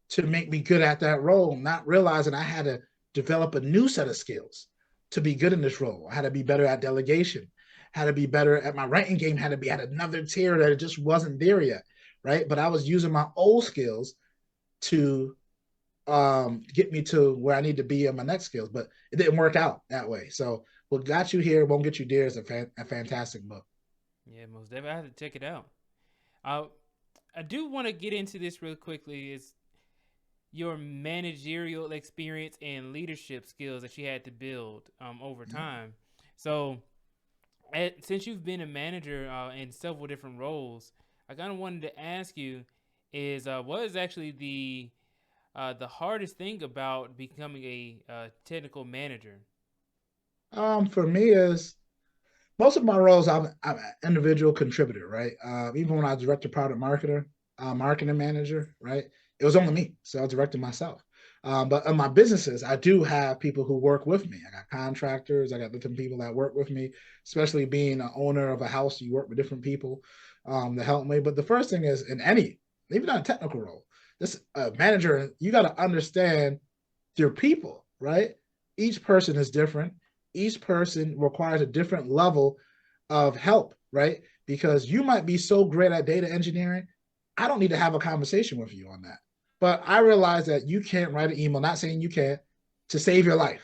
[SPEAKER 3] to make me good at that role, not realizing I had to develop a new set of skills to be good in this role. I had to be better at delegation, had to be better at my writing game, had to be at another tier that it just wasn't there yet, right? But I was using my old skills to get me to where I need to be in my next skills, but it didn't work out that way. So What Got You Here Won't Get You There is a fantastic book.
[SPEAKER 2] yeah, most definitely, I have to check it out. Uh, I do want to get into this real quickly. Is your managerial experience and leadership skills that you had to build over
[SPEAKER 3] Yeah.
[SPEAKER 2] time. So, since you've been a manager in several different roles, I kind of wanted to ask you: is what is actually the hardest thing about becoming a technical manager?
[SPEAKER 3] For me is most of my roles, I'm an individual contributor, right? Even when I was director product marketer, marketing manager, right? It was only me, so I was directing myself. But in my businesses, I do have people who work with me. I got contractors, I got different people that work with me, especially being an owner of a house, you work with different people to help me. But the first thing is in any, even not a technical role, this manager, you got to understand your people, right? Each person is different. Each person requires a different level of help, right? Because you might be so great at data engineering, I don't need to have a conversation with you on that. But I realize that you can't write an email, not saying you can't, to save your life.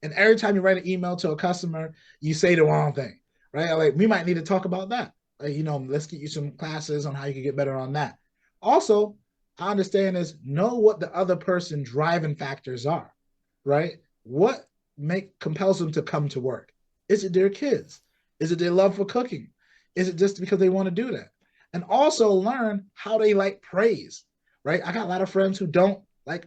[SPEAKER 3] And every time you write an email to a customer, you say the wrong thing, right? Like we might need to talk about that. Like, let's get you some classes on how you can get better on that. Also, I understand is know what the other person's driving factors are, right? What make compels them to come to work? Is it their kids? Is it their love for cooking? Is it just because they want to do that? And also learn how they like praise, right? I got a lot of friends who don't like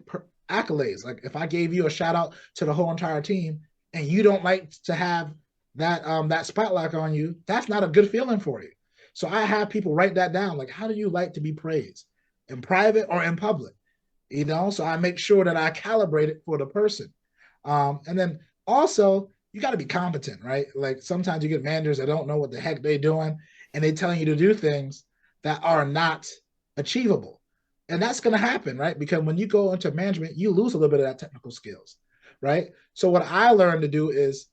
[SPEAKER 3] accolades. Like if I gave you a shout out to the whole entire team and you don't like to have that spotlight on you, that's not a good feeling for you. So I have people write that down. Like, how do you like to be praised in private or in public? So I make sure that I calibrate it for the person. And then also, you got to be competent, right? Like sometimes you get managers that don't know what the heck they're doing and they telling you to do things that are not achievable. And that's going to happen, right? Because when you go into management, you lose a little bit of that technical skills, right? So what I learned to do is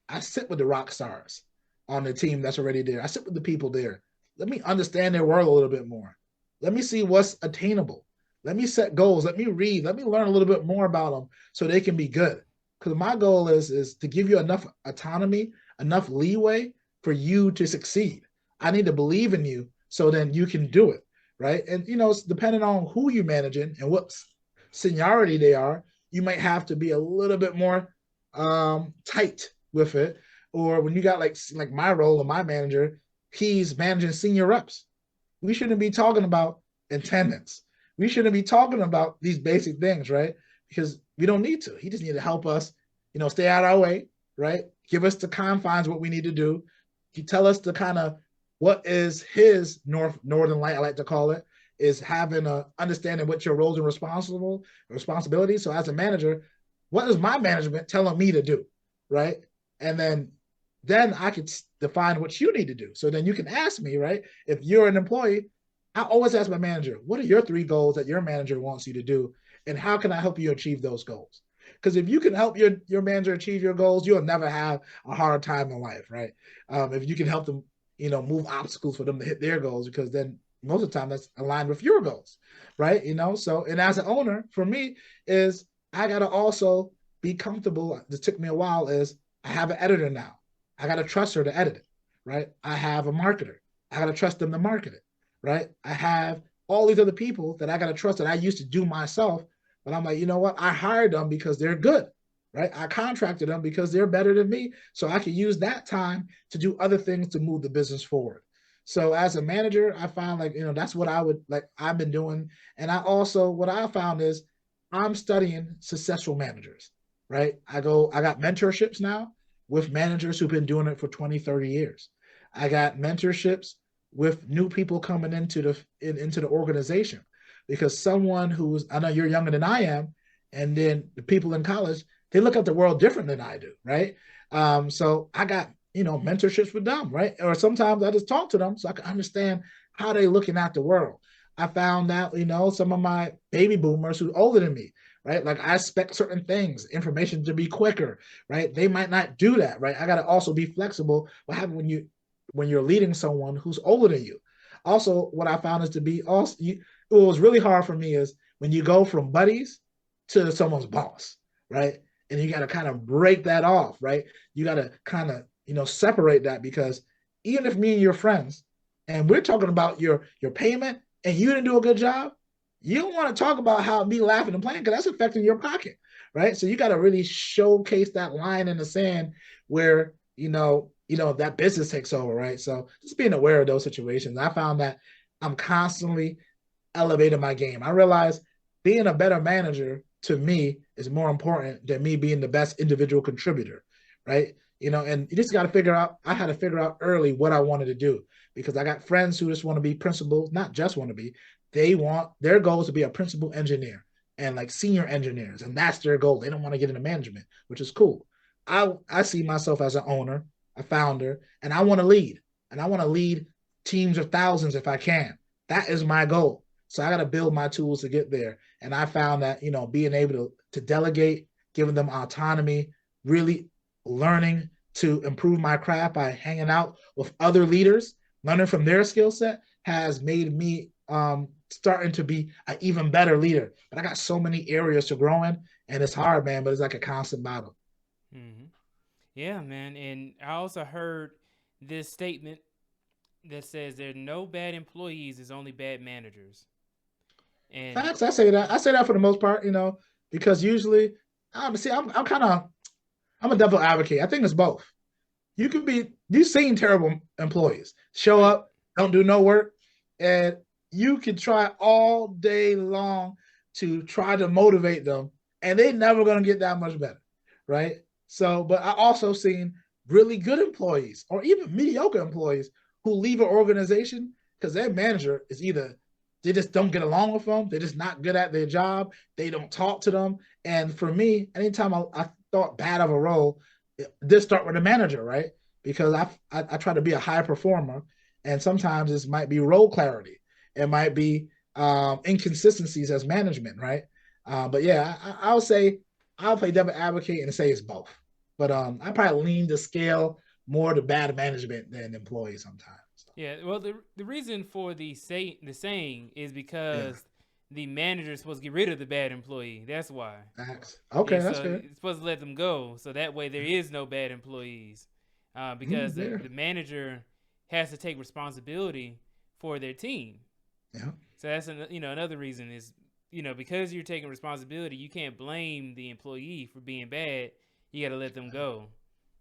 [SPEAKER 3] I sit with the rock stars on the team that's already there. I sit with the people there. Let me understand their world a little bit more. Let me see what's attainable. Let me set goals. Let me read. Let me learn a little bit more about them so they can be good. Because my goal is to give you enough autonomy, enough leeway for you to succeed. I need to believe in you so then you can do it, right? And it's depending on who you're managing and what seniority they are, you might have to be a little bit more tight with it. Or when you got like my role and my manager, he's managing senior reps. We shouldn't be talking about attendance. We shouldn't be talking about these basic things, right? Because we don't need to. He just need to help us, stay out of our way, right? Give us the confines of what we need to do. He tell us the kind of what is his northern light, I like to call it, is having a understanding what your roles and responsibilities. So as a manager, what is my management telling me to do, right? And then I could define what you need to do. So then you can ask me, right? If you're an employee, I always ask my manager, what are your 3 goals that your manager wants you to do? And how can I help you achieve those goals? Because if you can help your manager achieve your goals, you'll never have a hard time in life, right? If you can help them, move obstacles for them to hit their goals, because then most of the time that's aligned with your goals, right? So, and as an owner, for me, is I got to also be comfortable. This took me a while. Is I have an editor now. I got to trust her to edit it, right? I have a marketer. I got to trust them to market it, right? I have all these other people that I got to trust that I used to do myself. But I'm like, you know what? I hired them because they're good, right? I contracted them because they're better than me. So I can use that time to do other things to move the business forward. So as a manager, I found that's what I've been doing. And what I found is I'm studying successful managers, right? I got mentorships now with managers who've been doing it for 20, 30 years. I got mentorships with new people coming into the organization, because someone who's, I know you're younger than I am, and then the people in college, they look at the world different than I do, right? So I got mentorships with them, right? Or sometimes I just talk to them so I can understand how they looking at the world. I found out, some of my baby boomers who are older than me, right? Like I expect certain things, information to be quicker, right? They might not do that, right? I got to also be flexible. What happens when you're leading someone who's older than you? Also, what I found is to be also, what was really hard for me is when you go from buddies to someone's boss, right? And you got to kind of break that off, right? You got to kind of separate that, because even if me and your friends and we're talking about your payment and you didn't do a good job, you don't want to talk about how me laughing and playing, because that's affecting your pocket, right? So you got to really showcase that line in the sand where that business takes over, right? So just being aware of those situations. I found that I'm constantly elevating my game. I realize being a better manager to me is more important than me being the best individual contributor, right? And you just got to figure out, I had to figure out early what I wanted to do, because I got friends who just want to be principals, not just want to be, they want their goal is to be a principal engineer and like senior engineers. And that's their goal. They don't want to get into management, which is cool. I see myself as an owner, a founder, and I want to lead. And I want to lead teams of thousands if I can. That is my goal. So I got to build my tools to get there. And I found that, being able to delegate, giving them autonomy, really learning to improve my craft by hanging out with other leaders, learning from their skill set, has made me starting to be an even better leader. But I got so many areas to grow in, and it's hard, man, but it's like a constant battle.
[SPEAKER 2] Mm-hmm. Yeah, man. And I also heard this statement that says there are no bad employees, there's only bad managers. And
[SPEAKER 3] Facts. I say that. I say that for the most part, because usually, I'm kind of, I'm a devil advocate. I think it's both. You've seen terrible employees show
[SPEAKER 2] right.
[SPEAKER 3] up, don't do no work, and you can try all day long to try to motivate them, and they're never going to get that much better, right? So, but I also seen really good employees or even mediocre employees who leave an organization because their manager is either they just don't get along with them, they're just not good at their job, they don't talk to them. And for me, anytime I thought bad of a role, this start with the manager, right? Because I try to be a high performer, and sometimes this might be role clarity, it might be inconsistencies as management, right? But yeah, I'll say I'll play devil advocate and say it's both. But I probably lean the scale more to bad management than employees sometimes. So,
[SPEAKER 2] Yeah, well, the reason for the saying is
[SPEAKER 3] yeah,
[SPEAKER 2] because the manager is supposed to get rid of the bad employee. That's why.
[SPEAKER 3] facts.
[SPEAKER 2] Yeah,
[SPEAKER 3] Okay, that's
[SPEAKER 2] so
[SPEAKER 3] fair.
[SPEAKER 2] it's supposed to let them go, so that way there is no bad employees, because
[SPEAKER 3] There.
[SPEAKER 2] the manager has to take responsibility for their team.
[SPEAKER 3] Yeah.
[SPEAKER 2] So that's another reason is because you're taking responsibility, you can't blame the employee for being bad. You got to let them go.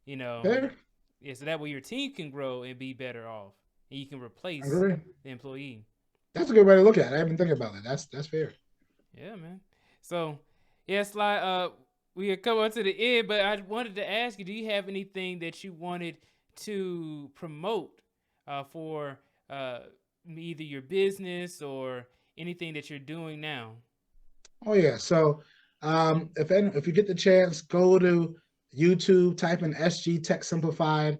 [SPEAKER 2] You know,
[SPEAKER 3] Fair.
[SPEAKER 2] yeah, so that way your team can grow and be better off, and you can
[SPEAKER 3] I
[SPEAKER 2] replace
[SPEAKER 3] agree.
[SPEAKER 2] the employee.
[SPEAKER 3] That's a good way to look at it. I haven't think about it. That's fair.
[SPEAKER 2] Yeah, man. So, yeah, Sly. We had come up to the end, but I wanted to ask you: do you have anything that you wanted to promote for uh, either your business or anything that you're doing now?
[SPEAKER 3] Oh yeah. So if you get the chance, go to YouTube, type in SG Tech Simplified,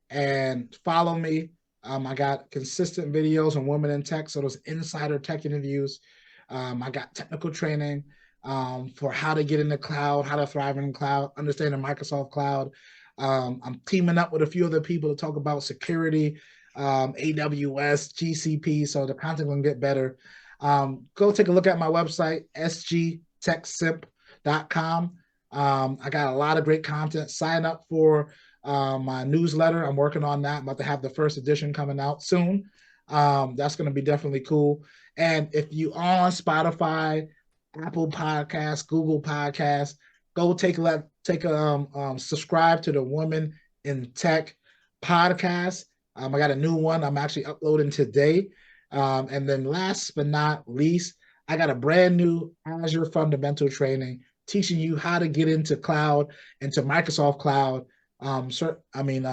[SPEAKER 3] and follow me. I got consistent videos on women in tech, so those insider tech interviews. I got technical training for how to get in the cloud, how to thrive in the cloud, understanding Microsoft Cloud. I'm teaming up with a few other people to talk about security, AWS, GCP, so the content will get better. Go take a look at my website, sgtechsimp.com. I got a lot of great content. Sign up for my newsletter. I'm working on that. I'm about to have the first edition coming out soon. That's going to be definitely cool. And if you are on Spotify, Apple Podcasts, Google Podcasts, go subscribe to the Women in Tech podcast. I got a new one I'm actually uploading today. And then last but not least, I got a brand new Azure fundamental training teaching you how to get into cloud, into Microsoft Cloud,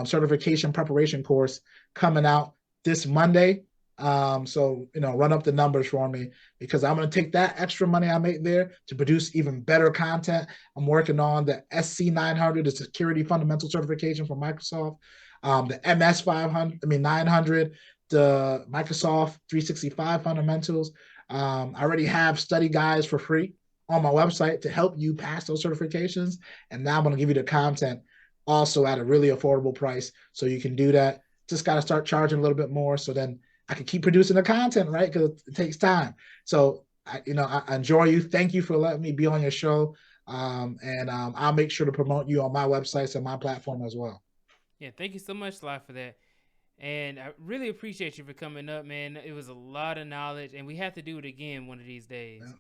[SPEAKER 3] certification preparation course coming out this Monday. So run up the numbers for me because I'm going to take that extra money I make there to produce even better content. I'm working on the SC 900, the Security Fundamental Certification from Microsoft, the MS 900, the Microsoft 365 fundamentals. I already have study guides for free on my website to help you pass those certifications. And now I'm going to give you the content also at a really affordable price. So you can do that. Just got to start charging a little bit more. So then I can keep producing the content, right? Because it takes time. So, I enjoy you. Thank you for letting me be on your show. I'll make sure to promote you on my websites and my platform as well.
[SPEAKER 2] Yeah, thank you so much, Sly, for that. And I really appreciate you for coming up, man. It was a lot of knowledge, and we have to do it again one of these days.
[SPEAKER 3] Yeah.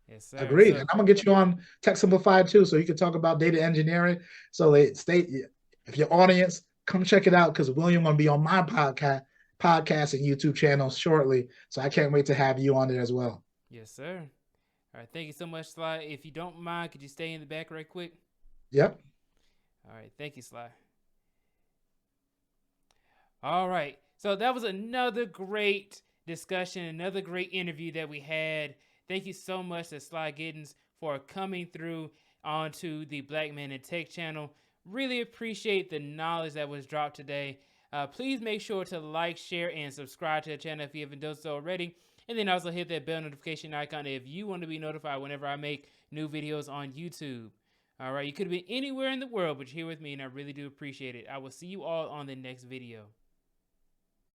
[SPEAKER 2] Yes, sir.
[SPEAKER 3] Agreed. And
[SPEAKER 2] So,
[SPEAKER 3] I'm gonna get you on Tech Simplified too, so you can talk about data engineering. So if your audience, come check it out because William gonna be on my podcast and YouTube channel shortly. So I can't wait to have you on there as well.
[SPEAKER 2] yes, sir. All right, thank you so much, Sly. If you don't mind, could you stay in the back right quick?
[SPEAKER 3] Yep.
[SPEAKER 2] All right, thank you, Sly. All right, so that was another great discussion, another great interview that we had. Thank you so much to Sly Gittens for coming through onto the Black Man in Tech channel. Really appreciate the knowledge that was dropped today. Please make sure to like, share, and subscribe to the channel if you haven't done so already. And then also hit that bell notification icon if you want to be notified whenever I make new videos on YouTube. All right, you could have been anywhere in the world, but you're here with me, and I really do appreciate it. I will see you all on the next video.